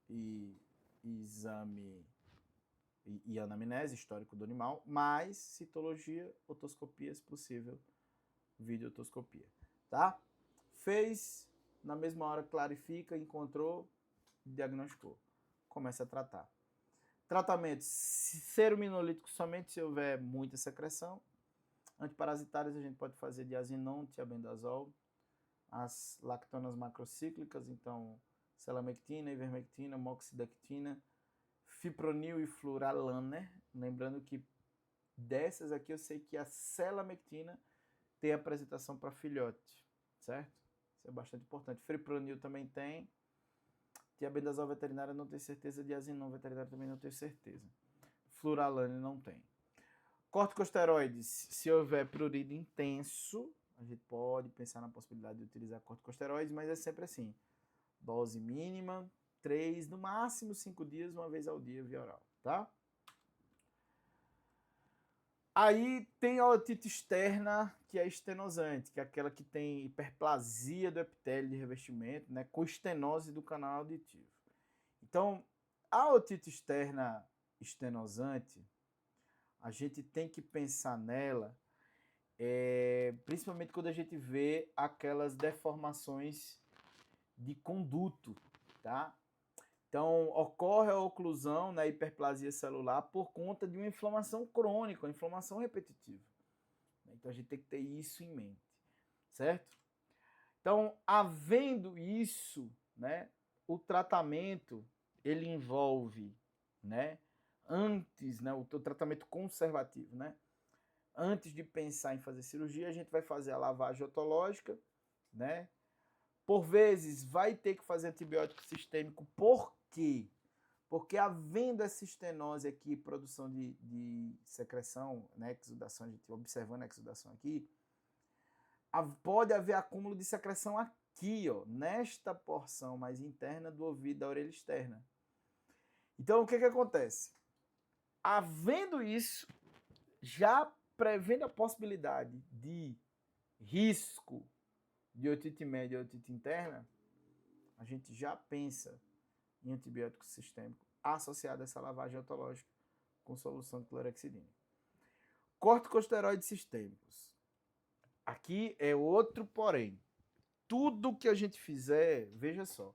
e exame e anamnese, histórico do animal, mais citologia, otoscopia, se possível, videotoscopia, tá? Fez, na mesma hora clarifica, encontrou, diagnosticou. Começa a tratar. Tratamento, serominolítico somente se houver muita secreção. Antiparasitários a gente pode fazer diazinon, tiabendazol, as lactonas macrocíclicas, então selamectina, ivermectina, moxidectina, fipronil e fluralaner. Lembrando que dessas aqui eu sei que a selamectina tem apresentação para filhote, certo? Isso é bastante importante. Fipronil também tem. Tiabendazol veterinária não tenho certeza, diazinon veterinária também não tenho certeza. Fluralaner não tem. Corticosteroides, se houver prurido intenso, a gente pode pensar na possibilidade de utilizar corticosteroides, mas é sempre assim, dose mínima, 3, no máximo 5 dias, uma vez ao dia, via oral, tá? Aí tem a otite externa, que é estenosante, que é aquela que tem hiperplasia do epitélio de revestimento, né, com estenose do canal auditivo. Então, a otite externa estenosante, a gente tem que pensar nela, principalmente quando a gente vê aquelas deformações de conduto, tá? Então, ocorre a oclusão na hiperplasia celular por conta de uma inflamação crônica, uma inflamação repetitiva. Então, a gente tem que ter isso em mente, certo? Então, havendo isso, né, o tratamento, ele envolve, né, antes, né, o tratamento conservativo, né, antes de pensar em fazer cirurgia, a gente vai fazer a lavagem otológica, né, por vezes vai ter que fazer antibiótico sistêmico. Por quê? Porque havendo essa estenose aqui, produção de secreção, né, exudação, a gente observando a exudação aqui, pode haver acúmulo de secreção aqui, ó, nesta porção mais interna do ouvido da orelha externa. Então, o que acontece? Havendo isso, já prevendo a possibilidade de risco de otite média e otite interna, a gente já pensa em antibiótico sistêmico associado a essa lavagem otológica com solução de clorexidina. Corticosteroides sistêmicos. Aqui é outro porém. Tudo que a gente fizer, veja só,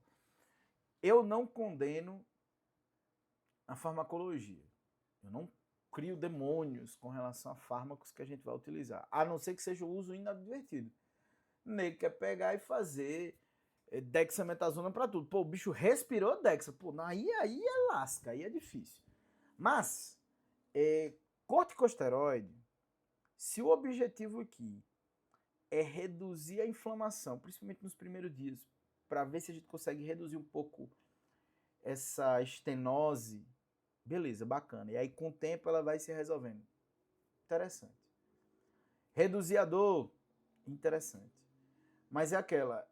eu não condeno a farmacologia. Eu não crio demônios com relação a fármacos que a gente vai utilizar, a não ser que seja o uso inadvertido. O nego quer pegar e fazer dexametasona para tudo. Pô, o bicho respirou dexa. Pô, aí é lasca, aí é difícil. Mas, corticosteroide, se o objetivo aqui é reduzir a inflamação, principalmente nos primeiros dias, para ver se a gente consegue reduzir um pouco essa estenose, beleza, bacana. E aí, com o tempo, ela vai se resolvendo. Interessante. Reduzir a dor, interessante. Mas é aquela,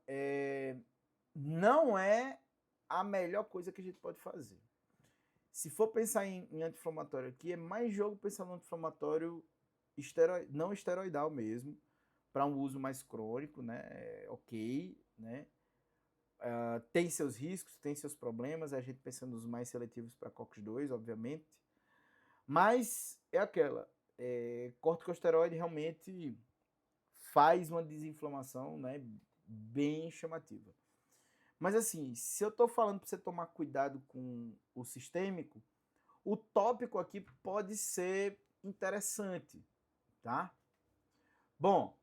não é a melhor coisa que a gente pode fazer. Se for pensar em anti-inflamatório aqui, é mais jogo pensar no anti-inflamatório não esteroidal mesmo, para um uso mais crônico, né? Ok, né? Tem seus riscos, tem seus problemas, a gente pensando nos mais seletivos para COX-2, obviamente. Mas é aquela, corticosteroide realmente faz uma desinflamação, né, bem chamativa. Mas assim, se eu estou falando para você tomar cuidado com o sistêmico, o tópico aqui pode ser interessante, tá? Bom,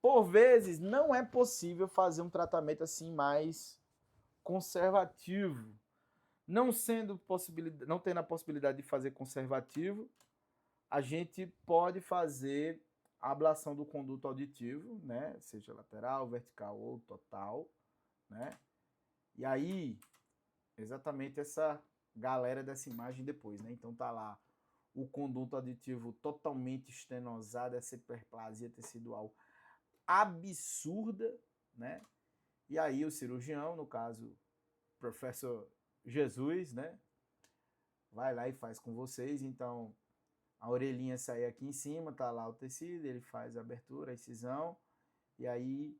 por vezes não é possível fazer um tratamento assim mais conservativo. Não tendo a possibilidade de fazer conservativo, a gente pode fazer a ablação do conduto auditivo, né? Seja lateral, vertical ou total, né? E aí, exatamente essa galera dessa imagem depois, né? Então tá lá o conduto auditivo totalmente estenosado, essa hiperplasia tecidual absurda, né? E aí o cirurgião, no caso, professor Jesus, né? Vai lá e faz com vocês, então a orelhinha sai aqui em cima, tá lá o tecido, ele faz a abertura, a incisão, e aí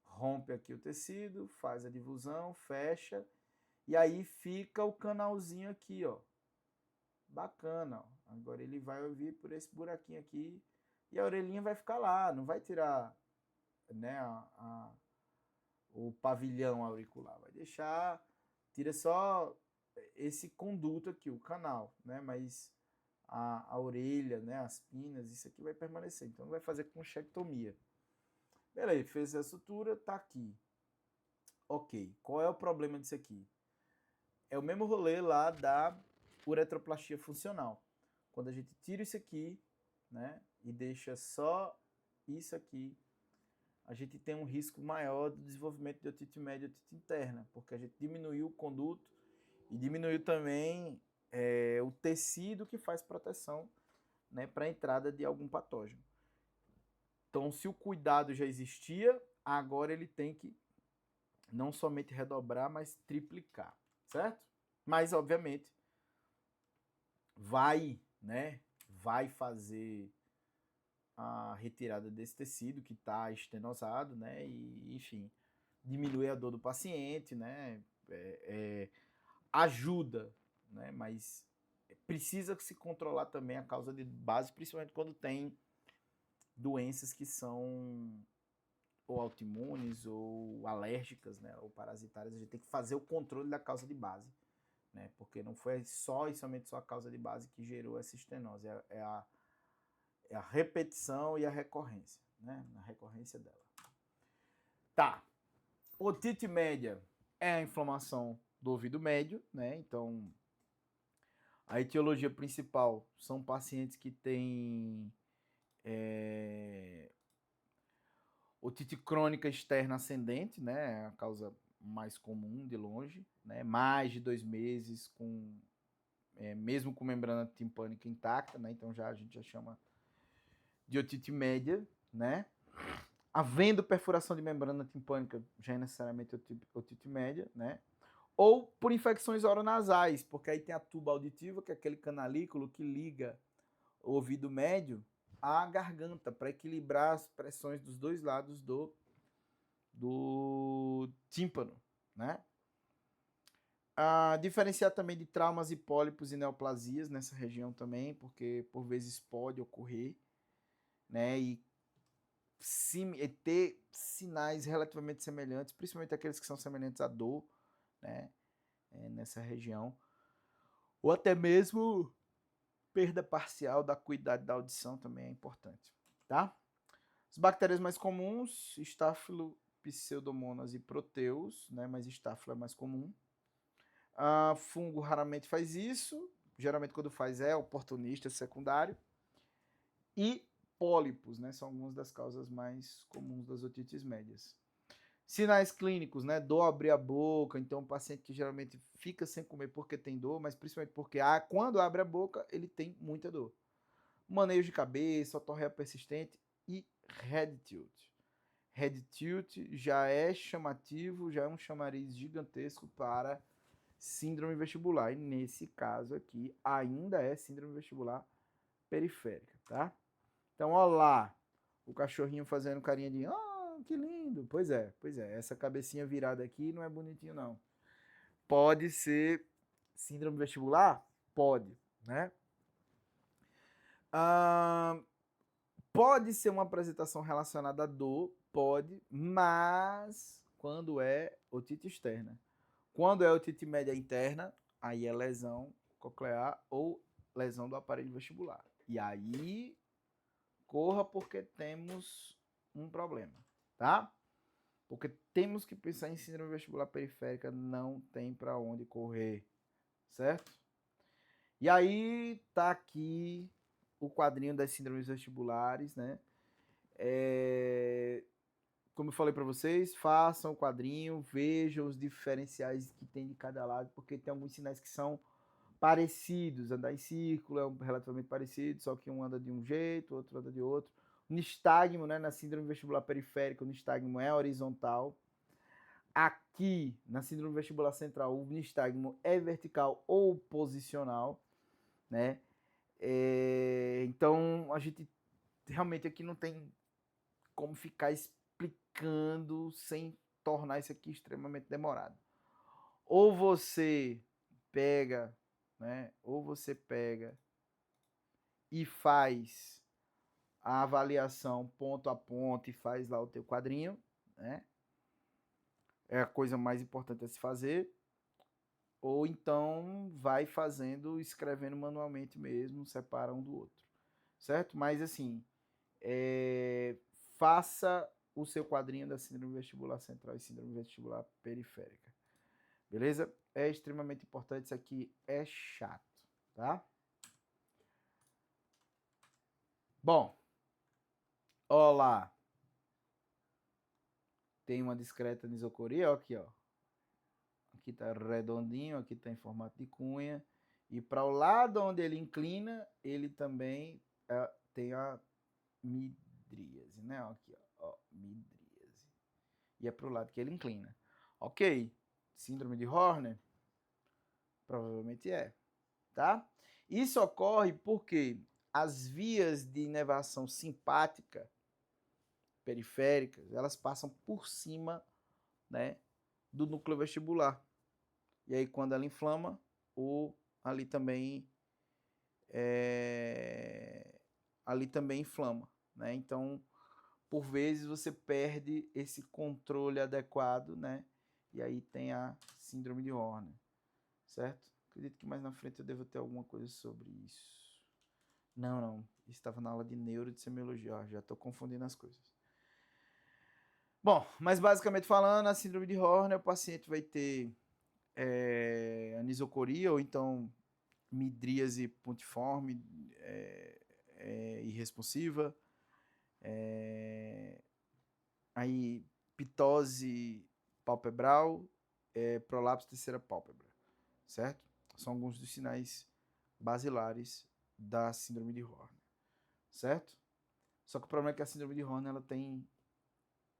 rompe aqui o tecido, faz a difusão, fecha, e aí fica o canalzinho aqui, ó. Bacana, ó. Agora ele vai vir por esse buraquinho aqui, e a orelhinha vai ficar lá, não vai tirar, né, o pavilhão auricular, vai deixar, tira só esse conduto aqui, o canal, né, mas a orelha, né, as pinas, isso aqui vai permanecer. Então, vai fazer conchectomia. Beleza, fez a sutura, tá aqui. Ok, qual é o problema disso aqui? É o mesmo rolê lá da uretroplastia funcional. Quando a gente tira isso aqui, né, e deixa só isso aqui, a gente tem um risco maior do desenvolvimento de otite média e otite interna, porque a gente diminuiu o conduto e diminuiu também o tecido que faz proteção, né, para a entrada de algum patógeno. Então, se o cuidado já existia, agora ele tem que não somente redobrar, mas triplicar, certo? Mas, obviamente, vai fazer a retirada desse tecido que está estenosado, né, e, enfim, diminui a dor do paciente, né, ajuda, né, mas precisa se controlar também a causa de base, principalmente quando tem doenças que são ou autoimunes ou alérgicas, né, ou parasitárias. A gente tem que fazer o controle da causa de base, né, porque não foi só e somente só a causa de base que gerou essa estenose, é a repetição e a recorrência, né, a recorrência dela. Tá, otite média é a inflamação do ouvido médio, né, então a etiologia principal são pacientes que têm otite crônica externa ascendente, né, é a causa mais comum de longe, né, mais de 2 meses, mesmo com membrana timpânica intacta, né, então a gente já chama de otite média, né. Havendo perfuração de membrana timpânica, já é necessariamente otite média, né. Ou por infecções oronasais, porque aí tem a tuba auditiva, que é aquele canalículo que liga ouvido médio à garganta, para equilibrar as pressões dos dois lados do tímpano, né? Diferenciar também de traumas e pólipos e neoplasias nessa região também, porque por vezes pode ocorrer, né? E ter sinais relativamente semelhantes, principalmente aqueles que são semelhantes à dor, né? Nessa região. Ou até mesmo perda parcial da acuidade da audição também é importante, tá? As bactérias mais comuns, Staphylo, Pseudomonas e Proteus, né? Mas Staphylo é mais comum. Fungo raramente faz isso, geralmente quando faz é oportunista, secundário. E pólipos, né? São algumas das causas mais comuns das otites médias. Sinais clínicos, né? Dor abrir a boca, então o paciente que geralmente fica sem comer porque tem dor, mas principalmente porque quando abre a boca, ele tem muita dor. Manejo de cabeça, otorreia persistente e head tilt. Head tilt já é chamativo, já é um chamariz gigantesco para síndrome vestibular. E nesse caso aqui, ainda é síndrome vestibular periférica, tá? Então, olha lá, o cachorrinho fazendo carinha de, que lindo. Pois é, essa cabecinha virada aqui não é bonitinho, não. Pode ser síndrome vestibular? Pode, né? Pode ser uma apresentação relacionada à dor? Pode, mas quando é otite externa. Quando é otite média interna, aí é lesão coclear ou lesão do aparelho vestibular. E aí, corra porque temos um problema, tá? Porque temos que pensar em síndrome vestibular periférica, não tem para onde correr, certo? E aí tá aqui o quadrinho das síndromes vestibulares, né? Como eu falei para vocês, façam o quadrinho, vejam os diferenciais que tem de cada lado, porque tem alguns sinais que são parecidos. Andar em círculo é relativamente parecido, só que um anda de um jeito, outro anda de outro. O nistagmo, né, na síndrome vestibular periférica, o nistagmo é horizontal. Aqui, na síndrome vestibular central, o nistagmo é vertical ou posicional, né? Então, a gente realmente aqui não tem como ficar explicando sem tornar isso aqui extremamente demorado. Ou você pega, né? Ou você pega e faz a avaliação ponto a ponto e faz lá o teu quadrinho, né? É a coisa mais importante a se fazer. Ou então vai fazendo, escrevendo manualmente mesmo, separa um do outro, certo? Mas assim, faça o seu quadrinho da síndrome vestibular central e síndrome vestibular periférica, beleza? É extremamente importante, isso aqui é chato, tá? Bom, olá. Tem uma discreta nisocoria, ó, aqui, ó. Aqui tá redondinho, aqui tá em formato de cunha. E para o lado onde ele inclina, ele também tem a midríase, né? Aqui, ó, midríase. E é para o lado que ele inclina. Ok, síndrome de Horner? Provavelmente é, tá? Isso ocorre porque as vias de inervação simpática periféricas, elas passam por cima, né, do núcleo vestibular. E aí, quando ela inflama, ali também inflama, né? Então, por vezes você perde esse controle adequado, né? E aí tem a síndrome de Horner, certo? Acredito que mais na frente eu devo ter alguma coisa sobre isso. Não. Estava na aula de neuro de semiologia, ó, já estou confundindo as coisas. Bom, mas basicamente falando, a síndrome de Horner, o paciente vai ter anisocoria ou então midríase pontiforme irresponsiva, aí pitose palpebral, prolapso terceira pálpebra, certo? São alguns dos sinais basilares da síndrome de Horner, certo? Só que o problema é que a síndrome de Horner ela tem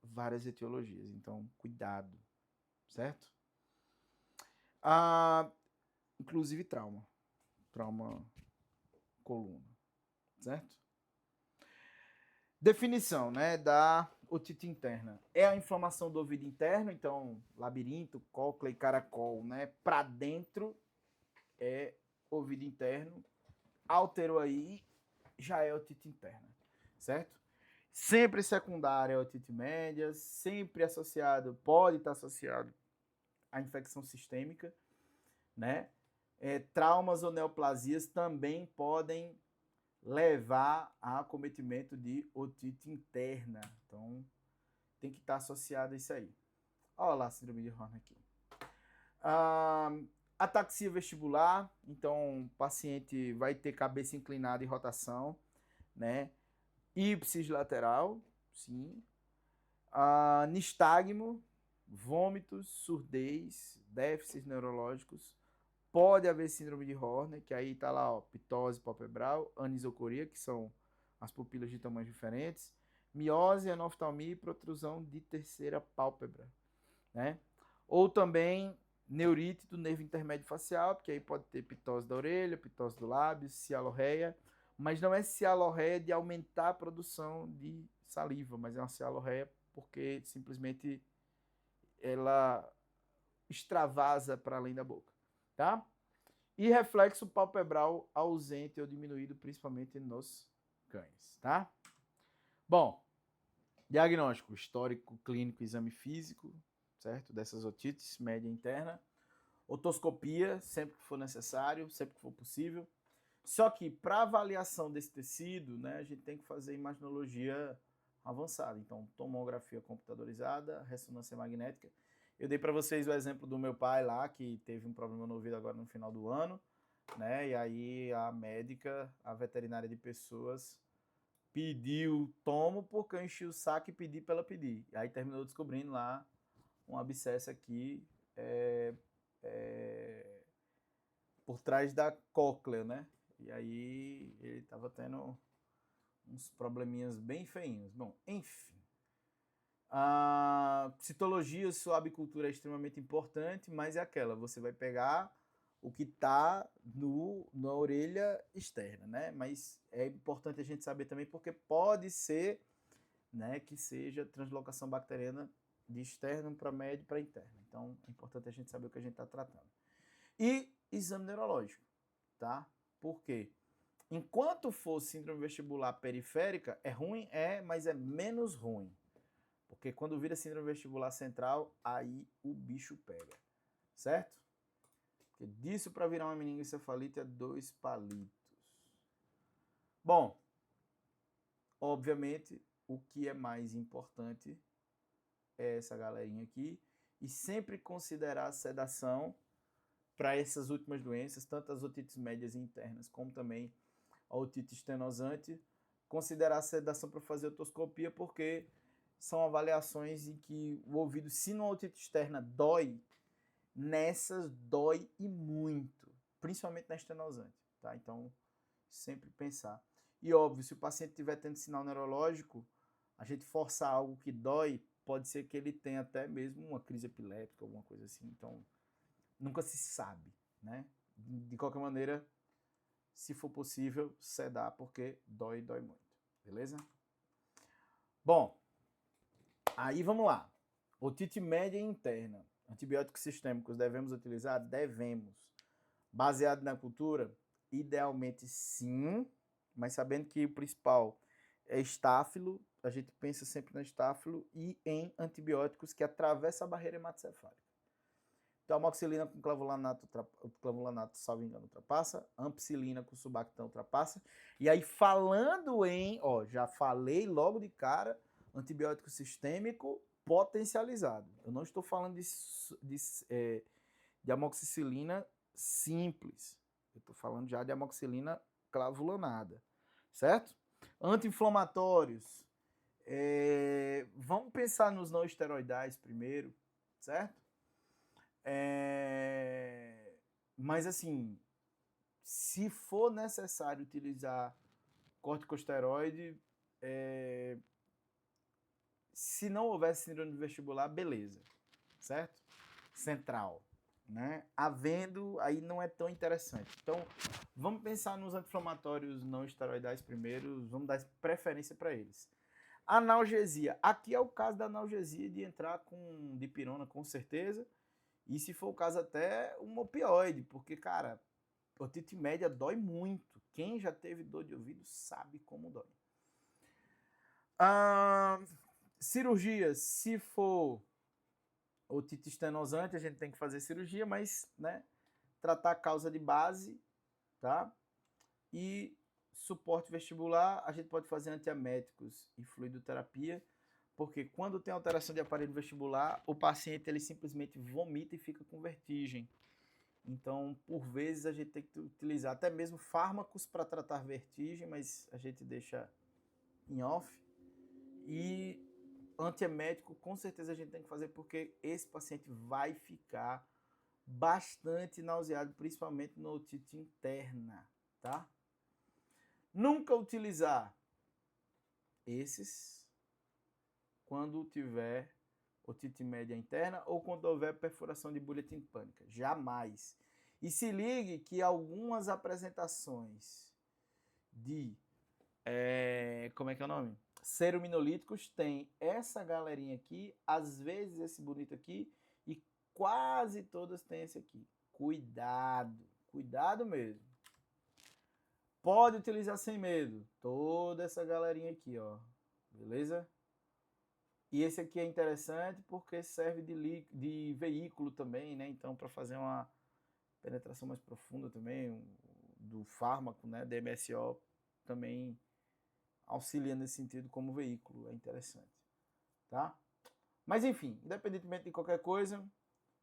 várias etiologias, então cuidado, certo? Inclusive trauma coluna, certo? Definição, né, da otite interna. É a inflamação do ouvido interno, então labirinto, cóclea e caracol, né, para dentro é ouvido interno. Alterou aí, já é otite interna, certo? Sempre secundária é otite média, sempre associado, pode estar associado à infecção sistêmica, né? Traumas ou neoplasias também podem levar a acometimento de otite interna. Então, tem que estar associado a isso aí. Olha lá a síndrome de Horner aqui. Ataxia vestibular. Então, o paciente vai ter cabeça inclinada e rotação, né? Ípsis lateral, sim. Nistagmo, vômitos, surdez, déficits neurológicos. Pode haver síndrome de Horner, que aí tá lá, ó, pitose palpebral, anisocoria, que são as pupilas de tamanhos diferentes, miose, anoftalmia e protrusão de terceira pálpebra, né? Ou também neurite do nervo intermédio facial, porque aí pode ter pitose da orelha, pitose do lábio, cialorreia, mas não é cialorreia de aumentar a produção de saliva, mas é uma cialorreia porque simplesmente ela extravasa para além da boca, tá? E reflexo palpebral ausente ou diminuído, principalmente nos cães, tá? Bom, diagnóstico, histórico, clínico, exame físico, certo? Dessas otites, média interna. Otoscopia, sempre que for necessário, sempre que for possível. Só que para avaliação desse tecido, né, a gente tem que fazer imaginologia avançada. Então, tomografia computadorizada, ressonância magnética. Eu dei para vocês o exemplo do meu pai lá, que teve um problema no ouvido agora no final do ano, né? E aí a médica, a veterinária de pessoas, pediu tomo porque eu enchi o saco e pedi para ela pedir. E aí terminou descobrindo lá um abscesso aqui por trás da cóclea, né? E aí ele estava tendo uns probleminhas bem feinhos. Bom, enfim. A citologia, sua abicultura é extremamente importante, mas é aquela, você vai pegar o que está na orelha externa, né? Mas é importante a gente saber também porque pode ser, né, que seja translocação bacteriana de externo para médio para interno. Então é importante a gente saber o que a gente está tratando. E exame neurológico, tá? Por quê? Enquanto for síndrome vestibular periférica, é ruim? É, mas é menos ruim. Porque quando vira síndrome vestibular central, aí o bicho pega, certo? Porque disso para virar uma meningoencefalite é 2 palitos. Bom, obviamente, o que é mais importante é essa galerinha aqui. E sempre considerar a sedação para essas últimas doenças, tanto as otites médias e internas, como também a otite estenosante. Considerar a sedação para fazer otoscopia, porque são avaliações em que o ouvido, se numa otite externa dói, nessas dói e muito, principalmente na estenosante, tá? Então, sempre pensar. E óbvio, se o paciente estiver tendo sinal neurológico, a gente forçar algo que dói, pode ser que ele tenha até mesmo uma crise epiléptica, alguma coisa assim. Então, nunca se sabe, né? De qualquer maneira, se for possível, sedar, porque dói muito, beleza? Bom, aí vamos lá. Otite média e interna. Antibióticos sistêmicos devemos utilizar? Devemos. Baseado na cultura? Idealmente sim, mas sabendo que o principal é estáfilo, a gente pensa sempre no estáfilo e em antibióticos que atravessam a barreira hematocefálica. Então, amoxicilina com clavulanato, salvo engano, ultrapassa. Ampicilina com subactam ultrapassa. E aí, falando em, já falei logo de cara, antibiótico sistêmico potencializado. Eu não estou falando de amoxicilina simples. Eu estou falando já de amoxicilina clavulanada, certo? Anti-inflamatórios. Vamos pensar nos não esteroidais primeiro, certo? Mas assim, se for necessário utilizar corticosteroide, se não houvesse síndrome vestibular, beleza, certo? Central. né? Havendo, aí não é tão interessante. Então, vamos pensar nos anti-inflamatórios não esteroidais primeiro, vamos dar preferência para eles. Analgesia. Aqui é o caso da analgesia de entrar com dipirona, com certeza. E se for o caso, até um opioide, porque, cara, otite média dói muito. Quem já teve dor de ouvido sabe como dói. Cirurgia, se for otite estenosante, a gente tem que fazer cirurgia, mas, né, tratar a causa de base, tá? E suporte vestibular, a gente pode fazer antieméticos e fluidoterapia, porque quando tem alteração de aparelho vestibular, o paciente ele simplesmente vomita e fica com vertigem. Então, por vezes, a gente tem que utilizar até mesmo fármacos para tratar vertigem, mas a gente deixa em off. E antiemético, com certeza a gente tem que fazer, porque esse paciente vai ficar bastante nauseado, principalmente na otite interna, tá? Nunca utilizar esses quando tiver otite média interna ou quando houver perfuração de bolha timpânica. Jamais. E se ligue que algumas apresentações de como é que é o nome? Serominolíticos tem essa galerinha aqui, às vezes esse bonito aqui, e quase todas têm esse aqui. Cuidado, cuidado mesmo. Pode utilizar sem medo, toda essa galerinha aqui, ó, beleza? E esse aqui é interessante porque serve de veículo também, né? Então, para fazer uma penetração mais profunda também do fármaco, né? DMSO também auxilia nesse sentido como veículo, é interessante, tá? Mas enfim, independentemente de qualquer coisa,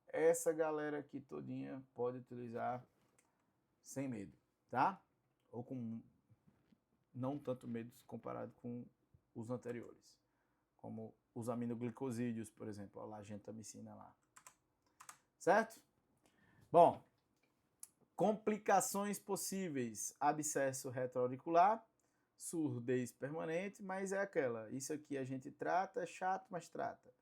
essa galera aqui todinha pode utilizar sem medo, tá? Ou com não tanto medo comparado com os anteriores, como os aminoglicosídeos, por exemplo, a lagentamicina lá, certo? Bom, complicações possíveis, abscesso retroauricular, surdez permanente, mas é aquela, isso aqui a gente trata, é chato, mas trata.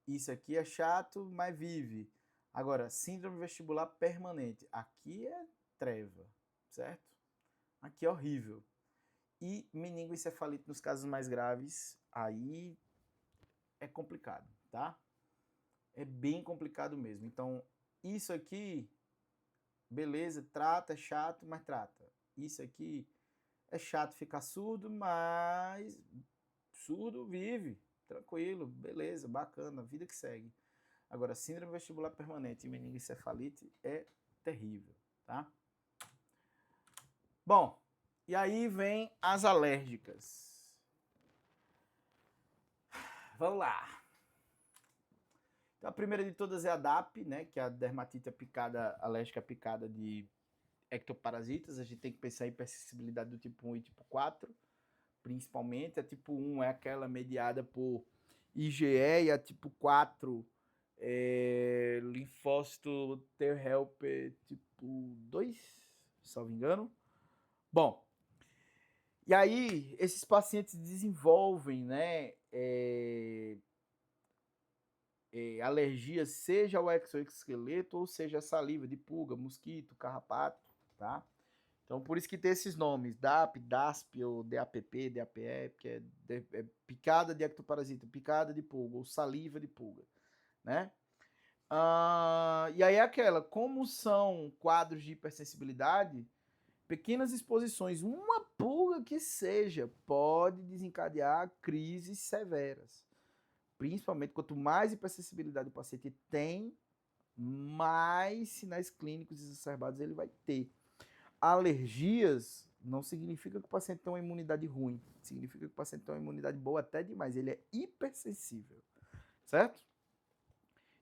Isso aqui é chato, mas vive. Agora, síndrome vestibular permanente, aqui é treva, certo? Aqui é horrível. E meningoencefalite nos casos mais graves, aí é complicado, tá? É bem complicado mesmo. Então, isso aqui, beleza, trata, é chato, mas trata. Isso aqui é chato ficar surdo, mas surdo vive, tranquilo, beleza, bacana, vida que segue. Agora, síndrome vestibular permanente e meningoencefalite é terrível, tá? Bom, e aí vem as alérgicas. Vamos lá. Então, a primeira de todas é a DAP, né, que é a dermatite alérgica picada de ectoparasitas. A gente tem que pensar em hipersensibilidade do tipo 1 e tipo 4, principalmente. A tipo 1 é aquela mediada por IgE e a tipo 4 é linfócito T helper tipo 2, se não me engano. Bom, e aí esses pacientes desenvolvem, né, alergias, seja ao exoesqueleto ou seja a saliva de pulga, mosquito, carrapato, tá? Então, por isso que tem esses nomes, DAP, DASP ou DAPP, DAPE, que é picada de ectoparasita, picada de pulga ou saliva de pulga, né? E aí é aquela, como são quadros de hipersensibilidade, pequenas exposições, uma pulga que seja, pode desencadear crises severas. Principalmente, quanto mais hipersensibilidade o paciente tem, mais sinais clínicos exacerbados ele vai ter. Alergias não significa que o paciente tem uma imunidade ruim. Significa que o paciente tem uma imunidade boa até demais. Ele é hipersensível, certo?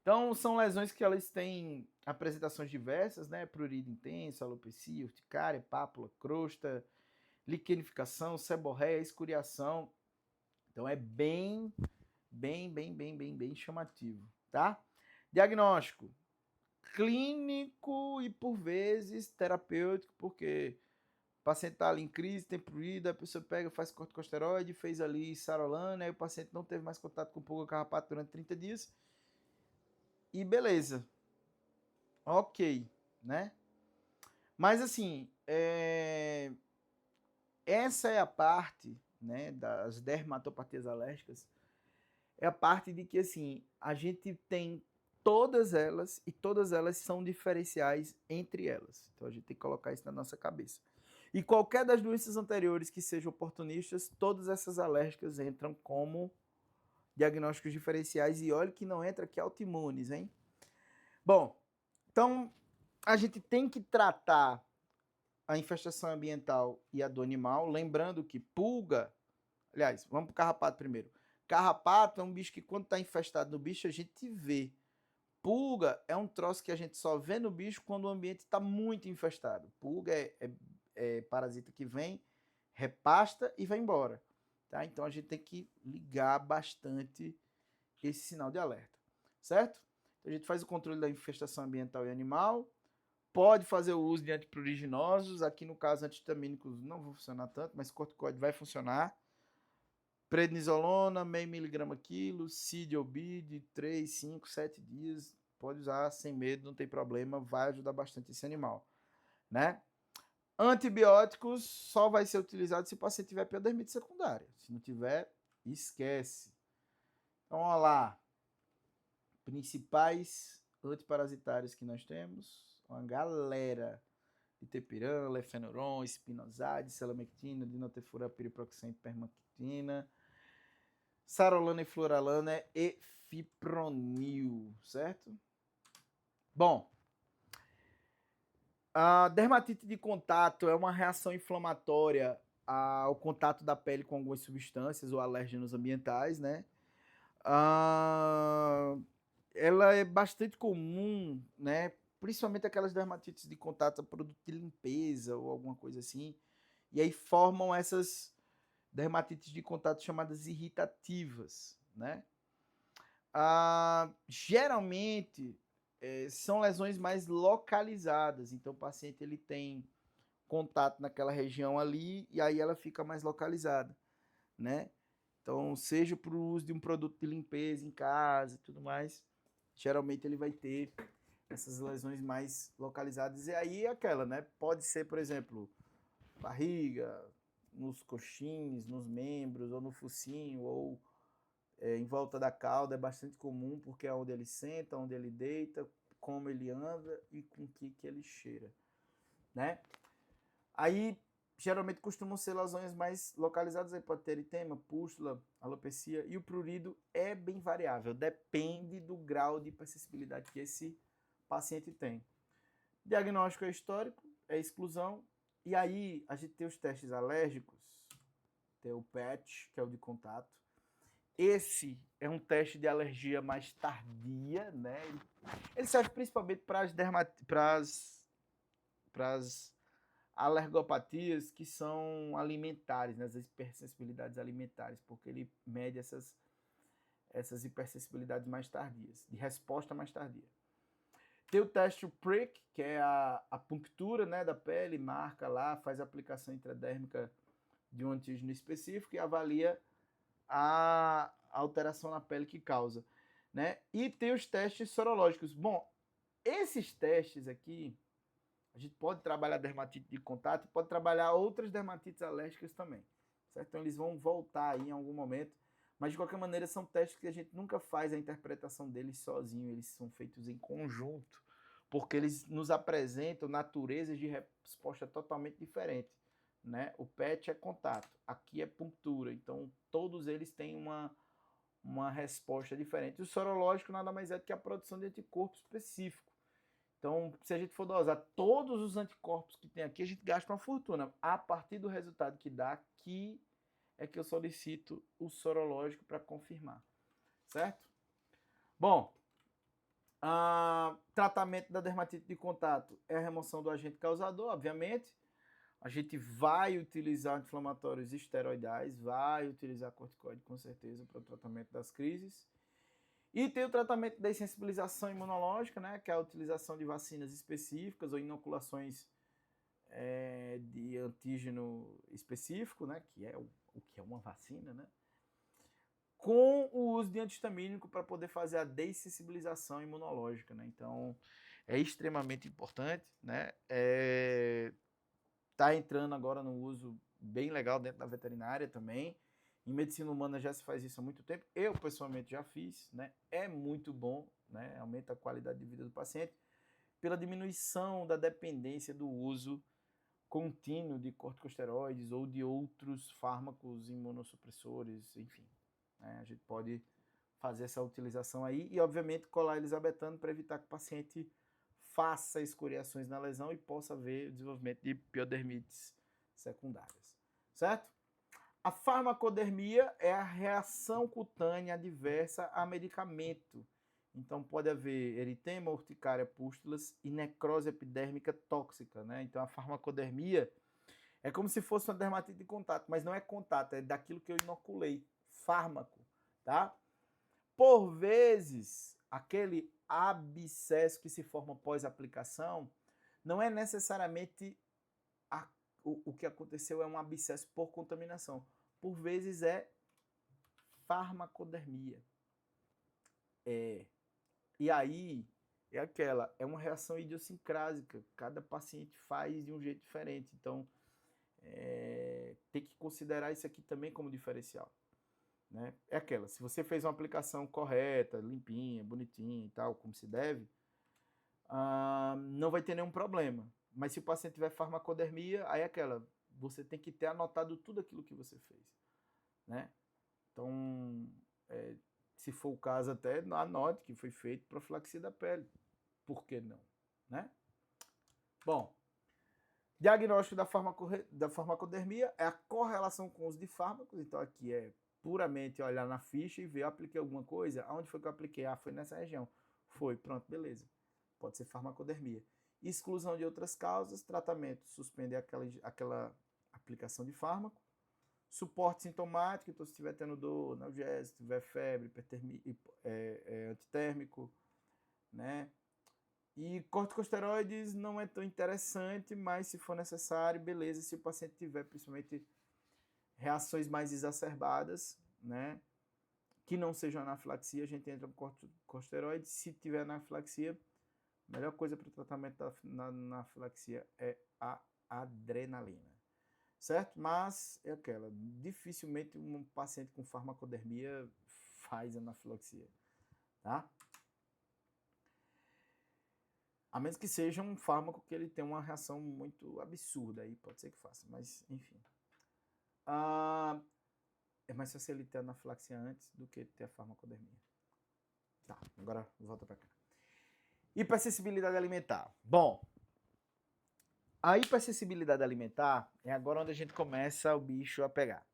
Então, são lesões que elas têm apresentações diversas, né? Prurido intenso, alopecia, urticária, pápula, crosta, liquenificação, seborreia, escoriação. Então, é bem chamativo, tá? Diagnóstico clínico e, por vezes, terapêutico, porque o paciente está ali em crise, tem prurido, a pessoa pega, faz corticosteroide, fez ali sarolana, aí o paciente não teve mais contato com pulga carrapato durante 30 dias, e beleza. Ok, né? Mas assim, essa é a parte, né, das dermatopatias alérgicas, é a parte de que assim, a gente tem todas elas e todas elas são diferenciais entre elas. Então a gente tem que colocar isso na nossa cabeça. E qualquer das doenças anteriores que sejam oportunistas, todas essas alérgicas entram como diagnósticos diferenciais e olha que não entra aqui autoimunes, hein? Bom, então a gente tem que tratar a infestação ambiental e a do animal, lembrando que pulga, aliás, vamos para o carrapato primeiro. Carrapato é um bicho que quando está infestado no bicho a gente vê. Pulga é um troço que a gente só vê no bicho quando o ambiente está muito infestado. Pulga é parasita que vem, repasta e vai embora. Tá? Então a gente tem que ligar bastante esse sinal de alerta. Certo? Então a gente faz o controle da infestação ambiental e animal. Pode fazer o uso de antipruriginosos. Aqui no caso, antihistamínicos não vão funcionar tanto, mas corticoide vai funcionar. Prednisolona, meio miligrama quilo, CID-OB de 3, 5, 7 dias. Pode usar sem medo, não tem problema, vai ajudar bastante esse animal, né? Antibióticos só vai ser utilizado se o paciente tiver piodermite secundária. Se não tiver, esquece. Então, olha lá. Principais antiparasitários que nós temos. Uma galera. Diterpiram, lefenuron, espinoside, selamectina, dinotefura, piriproxen, permectina, sarolana e floralana e fipronil, certo? Bom, a dermatite de contato é uma reação inflamatória ao contato da pele com algumas substâncias ou alérgenos ambientais, né? Ela é bastante comum, né? Principalmente aquelas dermatites de contato a produto de limpeza ou alguma coisa assim. E aí formam essas dermatites de contato chamadas irritativas, né? Geralmente são lesões mais localizadas, então o paciente ele tem contato naquela região ali e aí ela fica mais localizada, né? Então, seja para o uso de um produto de limpeza em casa e tudo mais, geralmente ele vai ter essas lesões mais localizadas. E aí aquela, né? Pode ser, por exemplo, barriga, nos coxins, nos membros, ou no focinho, ou em volta da cauda. É bastante comum, porque é onde ele senta, onde ele deita, como ele anda e com que ele cheira, né? Aí, geralmente costumam ser lesões mais localizadas, aí pode ter eritema, pústula, alopecia, e o prurido é bem variável, depende do grau de hipersensibilidade que esse paciente tem. Diagnóstico é histórico, é exclusão, e aí a gente tem os testes alérgicos, tem o PET, que é o de contato. Esse é um teste de alergia mais tardia, né? Ele serve principalmente para as alergopatias que são alimentares, né? As hipersensibilidades alimentares, porque ele mede essas hipersensibilidades mais tardias, de resposta mais tardia. Tem o teste prick, que é a punctura, né, da pele, marca lá, faz a aplicação intradérmica de um antígeno específico e avalia a alteração na pele que causa, né? E tem os testes sorológicos. Bom, esses testes aqui, a gente pode trabalhar dermatite de contato e pode trabalhar outras dermatites alérgicas também, certo? Então eles vão voltar aí em algum momento, mas de qualquer maneira são testes que a gente nunca faz a interpretação deles sozinho, eles são feitos em conjunto, porque eles nos apresentam naturezas de resposta totalmente diferentes, né? O PET é contato, aqui é punctura, então todos eles têm uma resposta diferente. O sorológico nada mais é do que a produção de anticorpo específico. Então, se a gente for dosar todos os anticorpos que tem aqui, a gente gasta uma fortuna. A partir do resultado que dá, aqui é que eu solicito o sorológico para confirmar, certo? Bom, tratamento da dermatite de contato é a remoção do agente causador, obviamente. A gente vai utilizar anti-inflamatórios esteroidais, vai utilizar corticoide com certeza para o tratamento das crises. E tem o tratamento da insensibilização imunológica, né, que é a utilização de vacinas específicas ou inoculações de antígeno específico, né, que é o que é uma vacina, né, com o uso de antihistamínico para poder fazer a dessensibilização imunológica, né. Então, é extremamente importante, né? Tá entrando agora no uso bem legal dentro da veterinária também. Em medicina humana já se faz isso há muito tempo. Eu, pessoalmente, já fiz, né? É muito bom, né? Aumenta a qualidade de vida do paciente pela diminuição da dependência do uso contínuo de corticosteroides ou de outros fármacos imunossupressores, enfim. Né? A gente pode fazer essa utilização aí e, obviamente, colar elisabetano para evitar que o paciente faça escoriações na lesão e possa haver o desenvolvimento de piodermites secundárias, certo? A farmacodermia é a reação cutânea adversa a medicamento. Então, pode haver eritema, urticária, pústulas e necrose epidérmica tóxica, né? Então, a farmacodermia é como se fosse uma dermatite de contato, mas não é contato, é daquilo que eu inoculei, fármaco, tá? Por vezes, aquele abscesso que se forma pós-aplicação não é necessariamente o que aconteceu é um abscesso por contaminação. Por vezes é farmacodermia. E aí é uma reação idiosincrásica. Cada paciente faz de um jeito diferente. Então, tem que considerar isso aqui também como diferencial. Né? Se você fez uma aplicação correta, limpinha, bonitinha e tal, como se deve, não vai ter nenhum problema. Mas se o paciente tiver farmacodermia, aí você tem que ter anotado tudo aquilo que você fez. Né? Então, se for o caso até, anote que foi feito profilaxia da pele. Por que não? Né? Bom, diagnóstico da farmacodermia é a correlação com o uso de fármacos. Então, aqui é puramente olhar na ficha e ver, eu apliquei alguma coisa? Aonde foi que eu apliquei? Foi nessa região. Foi, pronto, beleza. Pode ser farmacodermia. Exclusão de outras causas, tratamento, suspender aquela aplicação de fármaco. Suporte sintomático, então se estiver tendo dor, analgésico, se tiver febre, antitérmico, né? E corticosteroides não é tão interessante, mas se for necessário, beleza, se o paciente tiver principalmente reações mais exacerbadas, né? Que não sejam anafilaxia, a gente entra com corticosteroides. Se tiver anafilaxia, a melhor coisa para o tratamento da anafilaxia é a adrenalina. Certo? Mas dificilmente um paciente com farmacodermia faz anafilaxia, tá? A menos que seja um fármaco que ele tem uma reação muito absurda, aí pode ser que faça, mas enfim. É mais fácil ele ter anafilaxia antes do que ter a farmacodermia. Tá, agora volta para cá. Hipersensibilidade alimentar. Bom, a hipersensibilidade alimentar é agora onde a gente começa o bicho a pegar.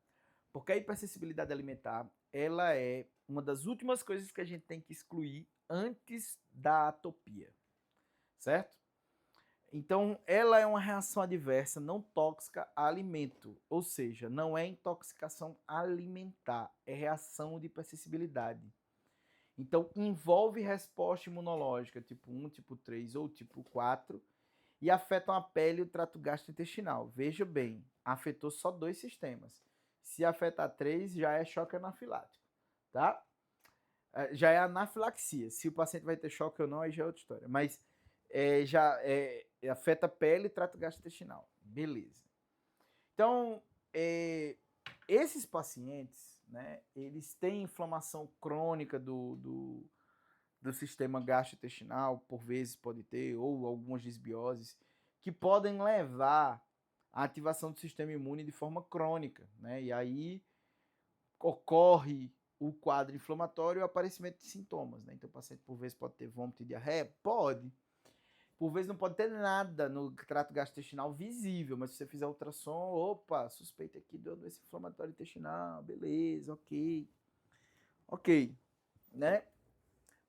Porque a hipersensibilidade alimentar, ela é uma das últimas coisas que a gente tem que excluir antes da atopia, certo? Então, ela é uma reação adversa não tóxica a alimento, ou seja, não é intoxicação alimentar, é reação de hipersensibilidade. Então, envolve resposta imunológica tipo 1, tipo 3 ou tipo 4, e afetam a pele e o trato gastrointestinal. Veja bem, afetou só 2 sistemas. Se afetar 3, já é choque anafilático, tá? Já é anafilaxia. Se o paciente vai ter choque ou não, aí já é outra história. Mas afeta a pele e trato gastrointestinal. Beleza. Então, esses pacientes, né, eles têm inflamação crônica do sistema gastrointestinal, por vezes pode ter, ou algumas disbioses, que podem levar à ativação do sistema imune de forma crônica, né? E aí ocorre o quadro inflamatório e o aparecimento de sintomas, né? Então o paciente por vezes pode ter vômito e diarreia? Pode. Por vezes não pode ter nada no trato gastrointestinal visível, mas se você fizer ultrassom, opa, suspeita aqui de doença inflamatória intestinal, beleza, ok. Ok, né?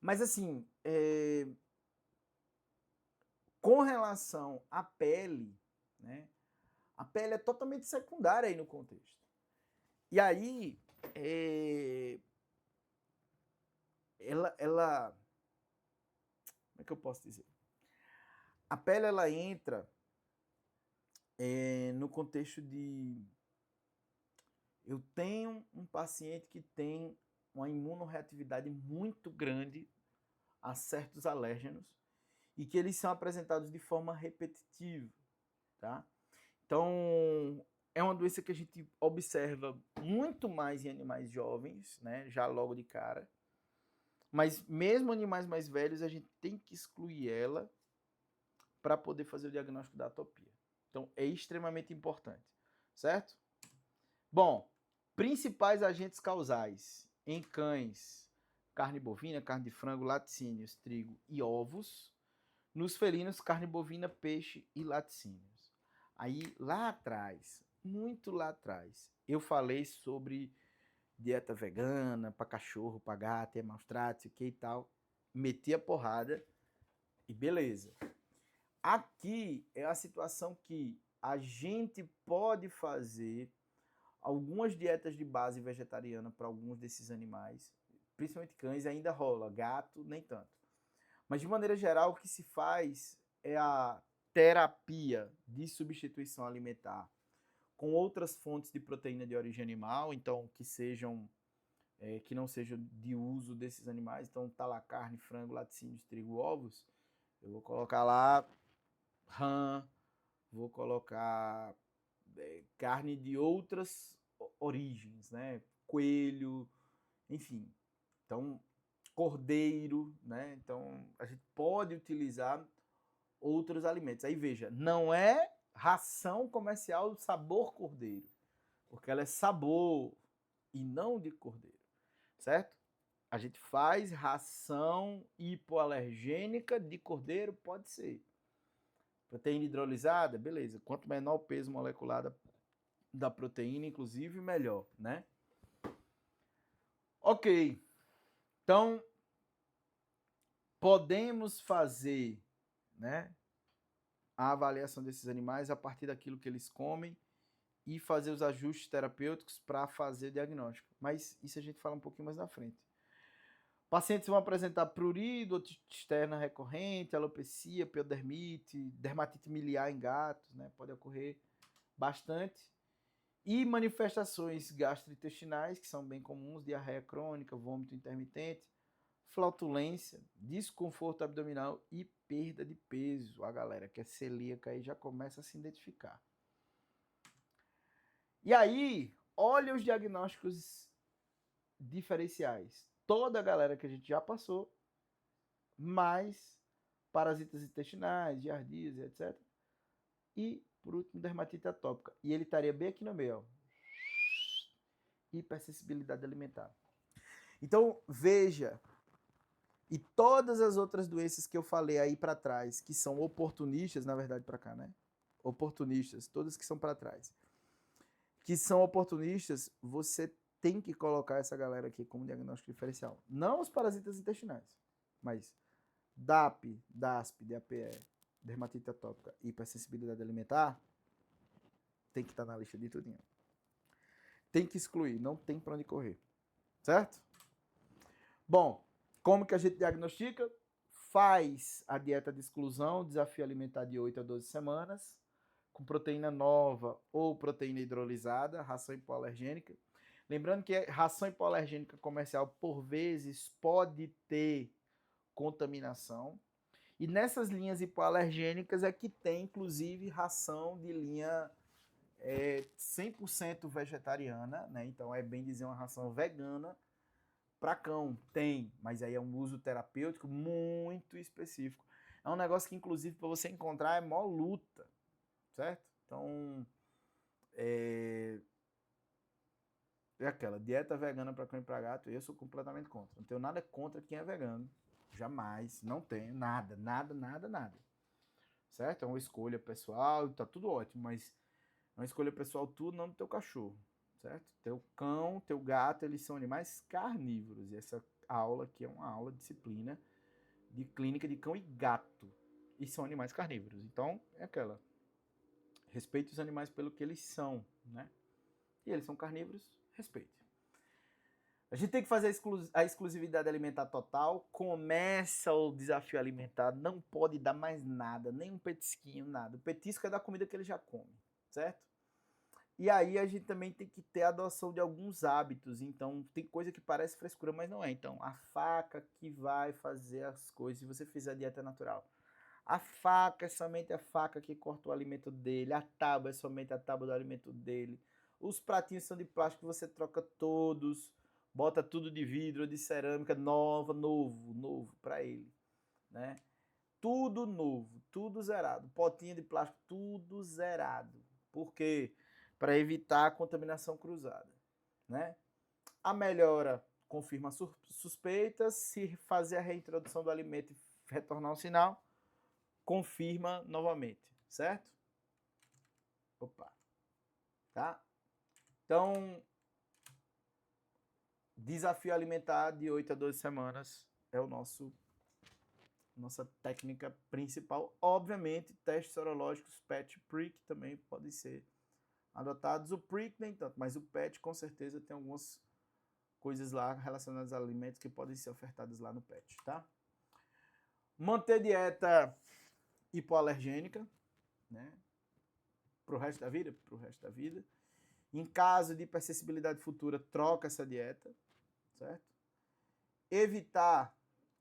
Mas assim, com relação à pele, né? A pele é totalmente secundária aí no contexto. E aí, ela, como é que eu posso dizer? A pele, ela entra no contexto de... Eu tenho um paciente que tem uma imunorreatividade muito grande a certos alérgenos e que eles são apresentados de forma repetitiva, tá? Então, é uma doença que a gente observa muito mais em animais jovens, né, já logo de cara. Mas mesmo animais mais velhos, a gente tem que excluir ela para poder fazer o diagnóstico da atopia. Então, é extremamente importante, certo? Bom, principais agentes causais em cães: carne bovina, carne de frango, laticínios, trigo e ovos. Nos felinos, carne bovina, peixe e laticínios. Aí, lá atrás, muito lá atrás, eu falei sobre dieta vegana para cachorro, para gato, hemostrato, que e tal. Meti a porrada e beleza. Aqui é a situação que a gente pode fazer algumas dietas de base vegetariana para alguns desses animais, principalmente cães, ainda rola, gato nem tanto. Mas de maneira geral, o que se faz é a terapia de substituição alimentar com outras fontes de proteína de origem animal, então que não sejam de uso desses animais. Então tá lá carne, frango, laticínios, trigo, ovos. Eu vou colocar lá rã, vou colocar carne de outras origens, né? Coelho, enfim. Então, cordeiro, né? Então, a gente pode utilizar outros alimentos. Aí veja, não é ração comercial sabor cordeiro, porque ela é sabor e não de cordeiro, certo? A gente faz ração hipoalergênica de cordeiro, pode ser. Proteína hidrolisada, beleza. Quanto menor o peso molecular da proteína, inclusive, melhor, né? Ok. Então, podemos fazer, né, a avaliação desses animais a partir daquilo que eles comem e fazer os ajustes terapêuticos para fazer o diagnóstico. Mas isso a gente fala um pouquinho mais na frente. Pacientes vão apresentar prurido, otite externa recorrente, alopecia, piodermite, dermatite miliar em gatos, né? Pode ocorrer bastante. E manifestações gastrointestinais, que são bem comuns: diarreia crônica, vômito intermitente, flatulência, desconforto abdominal e perda de peso. A galera que é celíaca aí já começa a se identificar. E aí, olha os diagnósticos diferenciais. Toda a galera que a gente já passou, mais parasitas intestinais, giardias, etc. E, por último, dermatite atópica. E ele estaria bem aqui no meio, ó. Hipersensibilidade alimentar. Então, veja, e todas as outras doenças que eu falei aí para trás, que são oportunistas, na verdade para cá, né? Oportunistas, todas que são para trás. Que são oportunistas, você tem que colocar essa galera aqui como diagnóstico diferencial. Não os parasitas intestinais, mas DAP, DASP, DAPE, dermatite atópica e hipersensibilidade alimentar, tem que estar na lista de tudinho. Tem que excluir, não tem para onde correr. Certo? Bom, como que a gente diagnostica? Faz a dieta de exclusão, desafio alimentar de 8 a 12 semanas, com proteína nova ou proteína hidrolisada, ração hipoalergênica. Lembrando que a ração hipoalergênica comercial, por vezes, pode ter contaminação. E nessas linhas hipoalergênicas é que tem, inclusive, ração de linha 100% vegetariana, né? Então, é bem dizer uma ração vegana para cão. Tem, mas aí é um uso terapêutico muito específico. É um negócio que, inclusive, para você encontrar é mó luta, certo? Então, é aquela dieta vegana para cão e para gato, eu sou completamente contra. Não tenho nada contra quem é vegano. Jamais. Não tenho nada, nada, nada, nada. Certo? É uma escolha pessoal, tá tudo ótimo, mas é uma escolha pessoal tudo, não do teu cachorro. Certo? Teu cão, teu gato, eles são animais carnívoros. E essa aula aqui é uma aula de disciplina de clínica de cão e gato. E são animais carnívoros. Então, é aquela. Respeite os animais pelo que eles são, né? E eles são carnívoros, respeite. A gente tem que fazer a exclusividade alimentar total. Começa o desafio alimentar, não pode dar mais nada, nem um petisquinho, nada. O petisco é da comida que ele já come, certo? E aí a gente também tem que ter a adoção de alguns hábitos. Então, tem coisa que parece frescura, mas não é. Então, a faca que vai fazer as coisas, se você fizer a dieta natural. A faca é somente a faca que corta o alimento dele. A tábua é somente a tábua do alimento dele. Os pratinhos são de plástico, você troca todos. Bota tudo de vidro, de cerâmica, novo para ele, né? Tudo novo, tudo zerado. Potinho de plástico, tudo zerado. Por quê? Para evitar a contaminação cruzada, né? A melhora confirma suspeitas. Se fazer a reintrodução do alimento e retornar ao sinal, confirma novamente, certo? Opa. Tá? Então, desafio alimentar de 8 a 12 semanas é o nossa técnica principal. Obviamente, testes sorológicos PET, PRIC também podem ser adotados. O PRIC nem tanto, mas o PET com certeza tem algumas coisas lá relacionadas a alimentos que podem ser ofertadas lá no PET, tá? Manter dieta hipoalergênica, né? Pro resto da vida? Pro resto da vida. Em caso de hipersensibilidade futura, troca essa dieta, certo? Evitar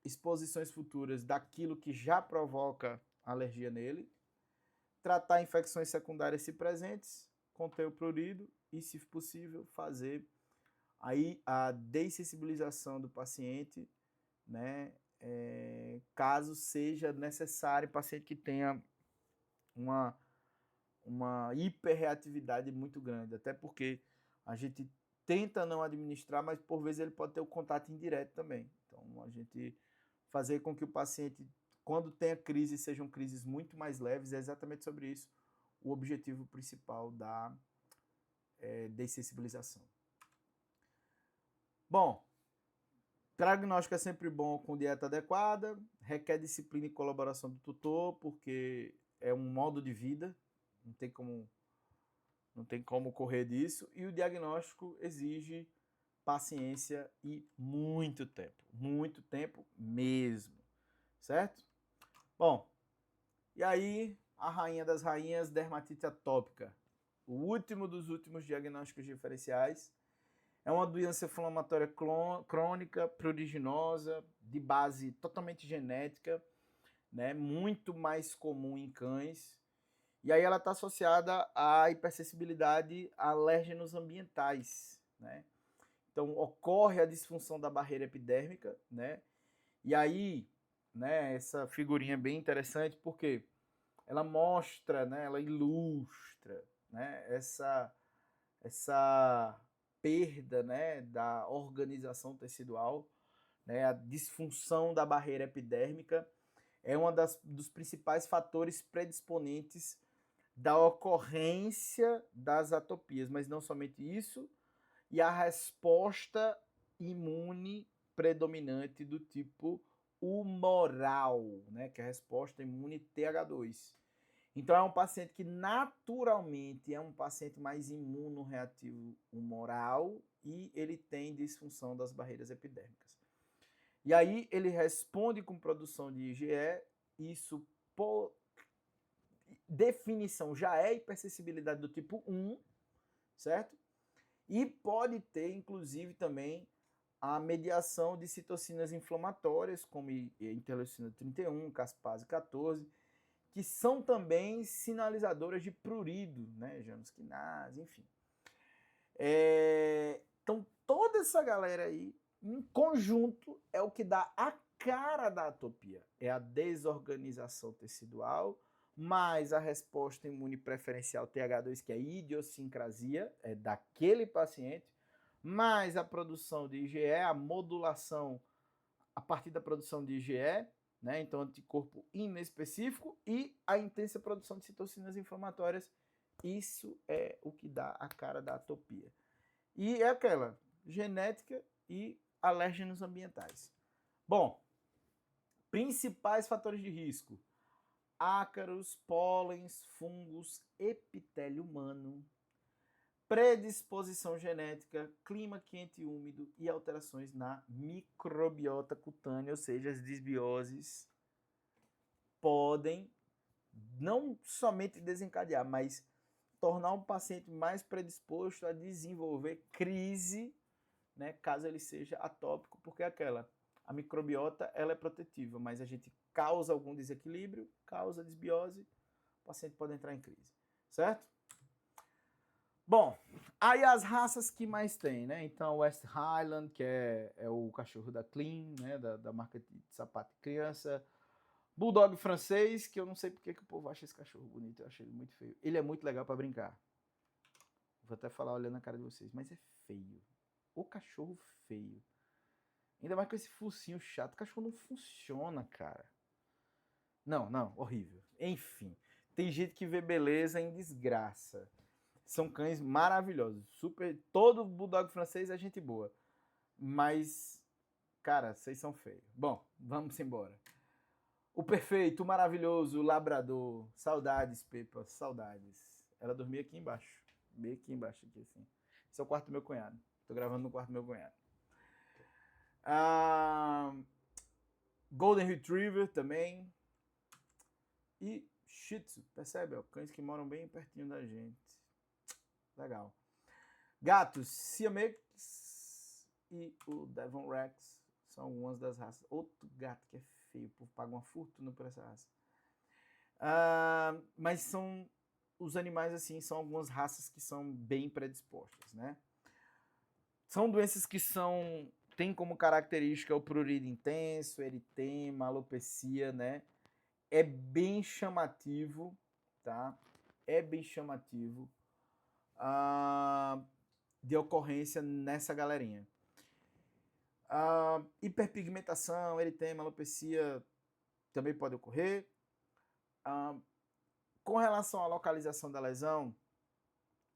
exposições futuras daquilo que já provoca alergia nele. Tratar infecções secundárias se presentes, conter o prurido e, se possível, fazer aí a dessensibilização do paciente, né? Caso seja necessário, paciente que tenha uma hiperreatividade muito grande, até porque a gente tenta não administrar, mas por vezes ele pode ter o contato indireto também. Então, a gente fazer com que o paciente, quando tenha crises, sejam crises muito mais leves, é exatamente sobre isso o objetivo principal da dessensibilização. Bom, diagnóstico é sempre bom com dieta adequada, requer disciplina e colaboração do tutor, porque é um modo de vida, não tem como correr disso, e o diagnóstico exige paciência e muito tempo mesmo, certo? Bom, e aí a rainha das rainhas, dermatite atópica, o último dos últimos diagnósticos diferenciais. É uma doença inflamatória crônica, pruriginosa, de base totalmente genética, né? Muito mais comum em cães. E aí ela está associada à hipersensibilidade a alérgenos ambientais, né? Então ocorre a disfunção da barreira epidérmica, né? E aí, né, essa figurinha é bem interessante porque ela mostra, né, ela ilustra, né, essa perda, né, da organização tecidual, né, a disfunção da barreira epidérmica é um dos principais fatores predisponentes da ocorrência das atopias, mas não somente isso, e a resposta imune predominante do tipo humoral, né, que é a resposta imune TH2. Então é um paciente que naturalmente é um paciente mais imunorreativo humoral e ele tem disfunção das barreiras epidérmicas. E aí ele responde com produção de IgE, isso por definição já é hipersensibilidade do tipo 1, certo? E pode ter inclusive também a mediação de citocinas inflamatórias, como interleucina 31, caspase 14, que são também sinalizadoras de prurido, né, janusquinase, enfim. Então, toda essa galera aí, em conjunto, é o que dá a cara da atopia. É a desorganização tecidual, mais a resposta imune preferencial TH2, que é a idiosincrasia, é daquele paciente, mais a produção de IgE, a modulação a partir da produção de IgE, né? Então anticorpo inespecífico, e a intensa produção de citocinas inflamatórias. Isso é o que dá a cara da atopia. E é aquela genética e alérgenos ambientais. Bom, principais fatores de risco: ácaros, pólens, fungos, epitélio humano, predisposição genética, clima quente e úmido e alterações na microbiota cutânea, ou seja, as disbioses podem não somente desencadear, mas tornar o paciente mais predisposto a desenvolver crise, né, caso ele seja atópico, porque A microbiota, ela é protetiva, mas a gente causa algum desequilíbrio, causa desbiose, o paciente pode entrar em crise, certo? Bom, aí as raças que mais tem, né? Então, West Highland, que é o cachorro da Clean, né? Da marca de sapato de criança. Bulldog francês, que eu não sei porque que o povo acha esse cachorro bonito, eu achei ele muito feio. Ele é muito legal para brincar. Vou até falar olhando a cara de vocês, mas é feio. O cachorro feio. Ainda mais com esse focinho chato. O cachorro não funciona, cara. Não, horrível. Enfim, tem gente que vê beleza em desgraça. São cães maravilhosos. Super. Todo bulldog francês é gente boa. Mas, cara, vocês são feios. Bom, vamos embora. O perfeito, o maravilhoso, o labrador. Saudades, Pepa, saudades. Ela dormia aqui embaixo. Bem aqui embaixo, aqui assim. Esse é o quarto do meu cunhado. Tô gravando no quarto do meu cunhado. Golden Retriever também. E Shih Tzu, percebe? Ó, cães que moram bem pertinho da gente. Legal. Gatos, Siamese e o Devon Rex são algumas das raças. Outro gato que é feio, o povo paga uma fortuna por essa raça. Mas são os animais, assim, são algumas raças que são bem predispostas, né? São doenças que têm como característica o prurido intenso, eritema, alopecia, né? É bem chamativo, tá? É bem chamativo de ocorrência nessa galerinha. Hiperpigmentação, eritema, alopecia também pode ocorrer. Com relação à localização da lesão,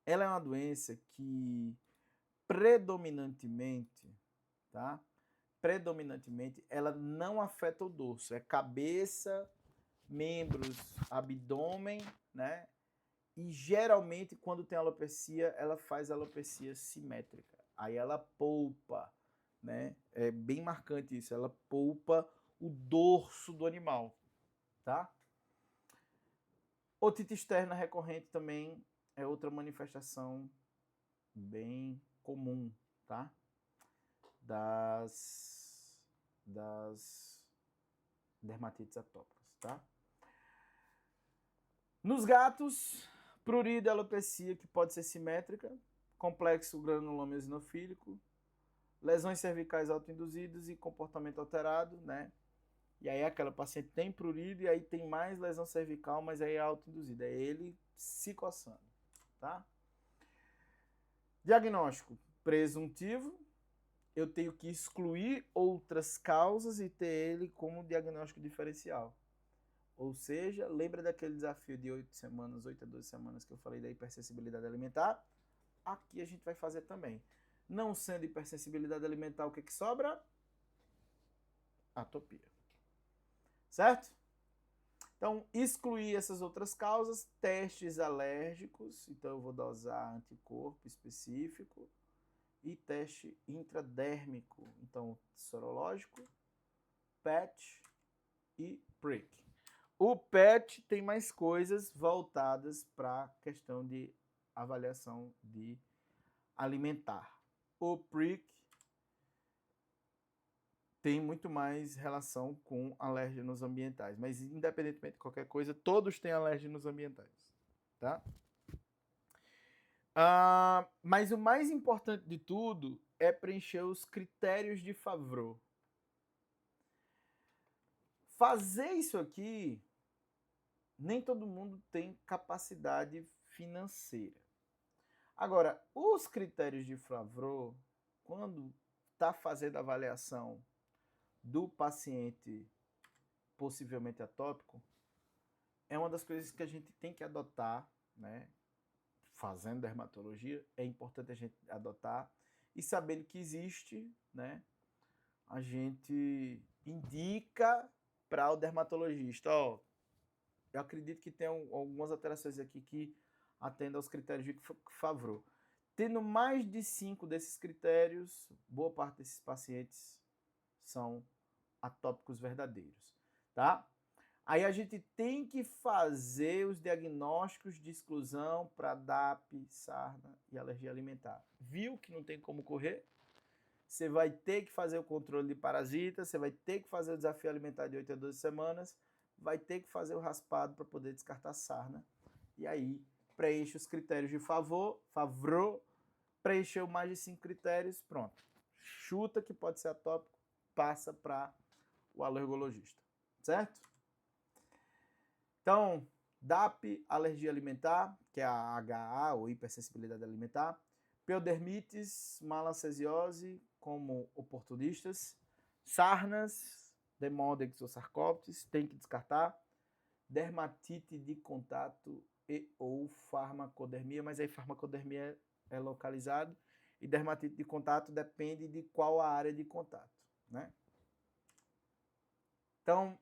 ela é uma doença que predominantemente, tá? Predominantemente, ela não afeta o dorso, é cabeça, membros, abdômen, né? E geralmente, quando tem alopecia, ela faz alopecia simétrica. Aí ela polpa, né? É bem marcante isso, ela polpa o dorso do animal, tá? Otite externa recorrente também é outra manifestação bem comum, tá? Das dermatites atópicas, tá? Nos gatos, prurido e alopecia que pode ser simétrica, complexo granuloma eosinofílico, lesões cervicais autoinduzidas e comportamento alterado, né? E aí aquela paciente tem prurido e aí tem mais lesão cervical, mas aí é autoinduzida, é ele se coçando, tá? Diagnóstico presuntivo, eu tenho que excluir outras causas e ter ele como diagnóstico diferencial. Ou seja, lembra daquele desafio de 8 a 12 semanas que eu falei da hipersensibilidade alimentar? Aqui a gente vai fazer também. Não sendo hipersensibilidade alimentar, o que sobra? Atopia. Certo? Então, excluir essas outras causas, testes alérgicos, então eu vou dosar anticorpo específico, e teste intradérmico, então sorológico, PET e prick. O PET tem mais coisas voltadas para a questão de avaliação de alimentar. O prick tem muito mais relação com alérgenos ambientais, mas independentemente de qualquer coisa, todos têm alérgenos ambientais, tá? Mas o mais importante de tudo é preencher os critérios de Favreau. Fazer isso aqui, nem todo mundo tem capacidade financeira. Agora, os critérios de Favreau, quando está fazendo a avaliação do paciente possivelmente atópico, é uma das coisas que a gente tem que adotar, né? Fazendo dermatologia, é importante a gente adotar e sabendo que existe, né? A gente indica para o dermatologista, ó, eu acredito que tem algumas alterações aqui que atendam aos critérios de Favreau. Tendo mais de 5 desses critérios, boa parte desses pacientes são atópicos verdadeiros, tá? Aí a gente tem que fazer os diagnósticos de exclusão para DAP, sarna e alergia alimentar. Viu que não tem como correr? você vai ter que fazer o controle de parasitas, você vai ter que fazer o desafio alimentar de 8 a 12 semanas, vai ter que fazer o raspado para poder descartar sarna. E aí, preenche os critérios de Favreau, preencheu mais de 5 critérios, pronto. Chuta que pode ser atópico, passa para o alergologista, certo? Então, DAP, alergia alimentar, que é a HA, ou hipersensibilidade alimentar, piodermites, malacesiose, como oportunistas, sarnas, Demodex ou Sarcoptes, tem que descartar, dermatite de contato e ou farmacodermia, mas aí farmacodermia é localizado, e dermatite de contato depende de qual a área de contato, né? Então,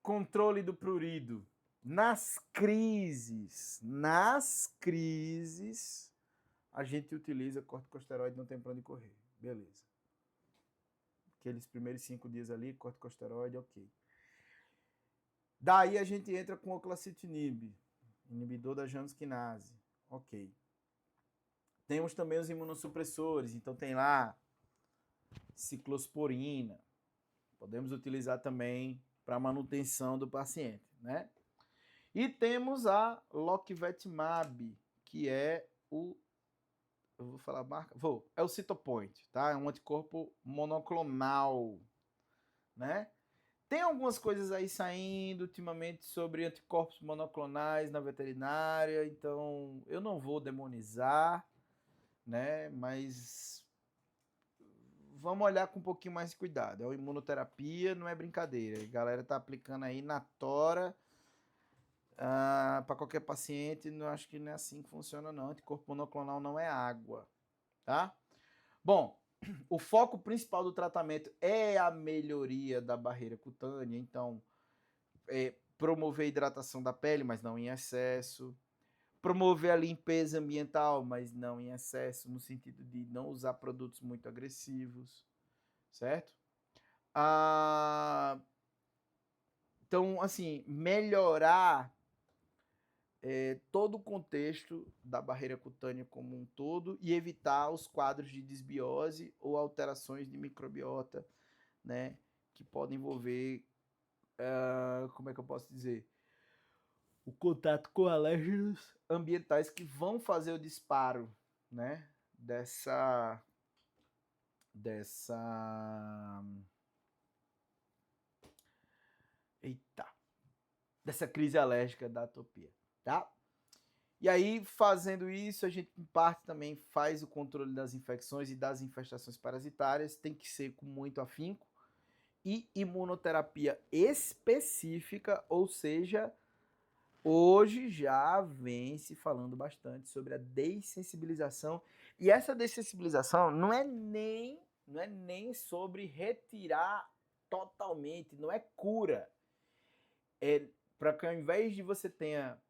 controle do prurido. Nas crises, a gente utiliza corticosteroide, não tem para onde correr. Beleza. Aqueles primeiros 5 dias ali, corticosteroide, ok. Daí a gente entra com oclacitinib, inibidor da janusquinase, ok. Temos também os imunossupressores, então tem lá ciclosporina. Podemos utilizar também para manutenção do paciente, né? E temos a Loquevetimab, que é o... Eu vou falar a marca? Vou. É o Cytopoint, tá? É um anticorpo monoclonal, né? Tem algumas coisas aí saindo ultimamente sobre anticorpos monoclonais na veterinária, então eu não vou demonizar, né? Mas vamos olhar com um pouquinho mais de cuidado. É uma imunoterapia, não é brincadeira. A galera tá aplicando aí na tora para qualquer paciente. Não acho que não é assim que funciona, não. Anticorpo monoclonal não é água, tá? Bom, o foco principal do tratamento é a melhoria da barreira cutânea, então promover a hidratação da pele, mas não em excesso. Promover a limpeza ambiental, mas não em excesso, no sentido de não usar produtos muito agressivos, certo? Então, assim, melhorar todo o contexto da barreira cutânea como um todo e evitar os quadros de desbiose ou alterações de microbiota, né, que podem envolver, como é que eu posso dizer, o contato com alérgenos ambientais que vão fazer o disparo, né, dessa crise alérgica da atopia, tá? E aí, fazendo isso, a gente, em parte, também faz o controle das infecções e das infestações parasitárias, tem que ser com muito afinco, e imunoterapia específica, ou seja, hoje já vem se falando bastante sobre a dessensibilização, e essa dessensibilização não é nem sobre retirar totalmente, não é cura, é para que ao invés de você tenha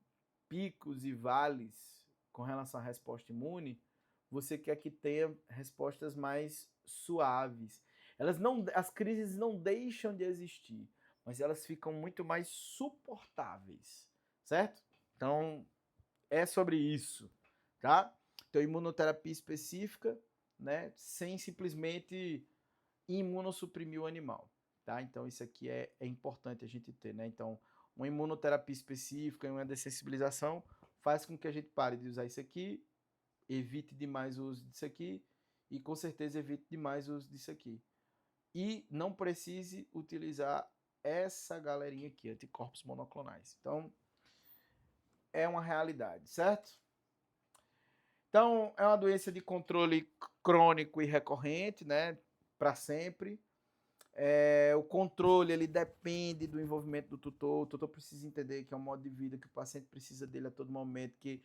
picos e vales com relação à resposta imune, você quer que tenha respostas mais suaves. As crises não deixam de existir, mas elas ficam muito mais suportáveis, certo? Então, é sobre isso, tá? Então, imunoterapia específica, né, sem simplesmente imunossuprimir o animal, tá? Então, isso aqui é importante a gente ter, né? Então, uma imunoterapia específica e uma dessensibilização faz com que a gente pare de usar isso aqui, evite demais o uso disso aqui e com certeza evite demais o uso disso aqui. E não precise utilizar essa galerinha aqui, anticorpos monoclonais. Então, é uma realidade, certo? Então, é uma doença de controle crônico e recorrente, né? Para sempre. O controle, ele depende do envolvimento do tutor. O tutor precisa entender que é um modo de vida, que o paciente precisa dele a todo momento, que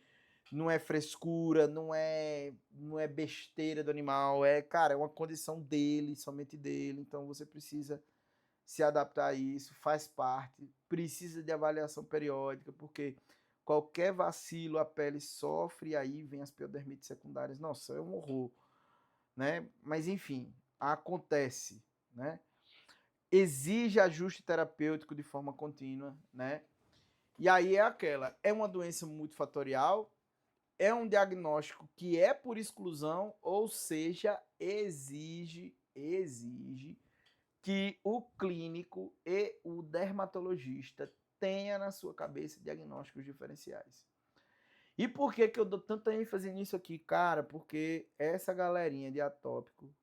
não é frescura, não é besteira do animal, cara, é uma condição dele, somente dele. Então, você precisa se adaptar a isso, faz parte, precisa de avaliação periódica, porque qualquer vacilo a pele sofre e aí vem as piodermites secundárias. Nossa, é um horror, né? Mas, enfim, acontece, né? Exige ajuste terapêutico de forma contínua, né? E aí é uma doença multifatorial, é um diagnóstico que é por exclusão, ou seja, exige que o clínico e o dermatologista tenha na sua cabeça diagnósticos diferenciais. E por que eu dou tanta ênfase nisso aqui, cara? Porque essa galerinha de atópico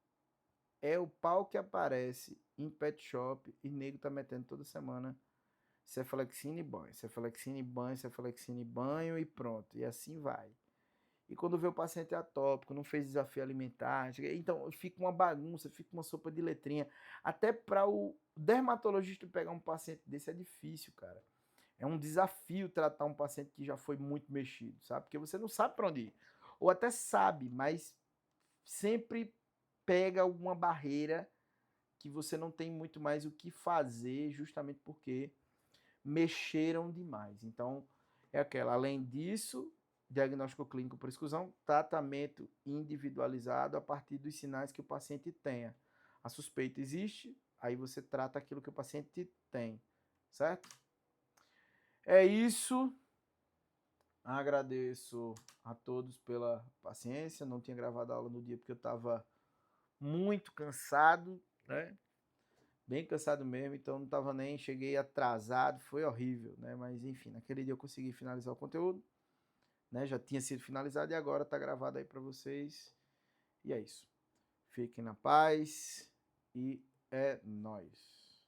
é o pau que aparece em pet shop e nego tá metendo toda semana cefalexina e banho, cefalexina e banho, cefalexina e banho e pronto. E assim vai. E quando vê o paciente atópico, não fez desafio alimentar, então fica uma bagunça, fica uma sopa de letrinha. Até para o dermatologista pegar um paciente desse é difícil, cara. É um desafio tratar um paciente que já foi muito mexido, sabe? Porque você não sabe para onde ir. Ou até sabe, mas sempre pega alguma barreira que você não tem muito mais o que fazer, justamente porque mexeram demais. Então, é aquela. Além disso, diagnóstico clínico por exclusão, tratamento individualizado a partir dos sinais que o paciente tenha. A suspeita existe, aí você trata aquilo que o paciente tem, certo? É isso. Agradeço a todos pela paciência. Não tinha gravado a aula no dia porque eu estava muito cansado, né? Bem cansado mesmo, então não estava nem, cheguei atrasado, foi horrível, né? Mas enfim, naquele dia eu consegui finalizar o conteúdo, né? Já tinha sido finalizado e agora está gravado aí para vocês. E é isso. Fiquem na paz e é nóis.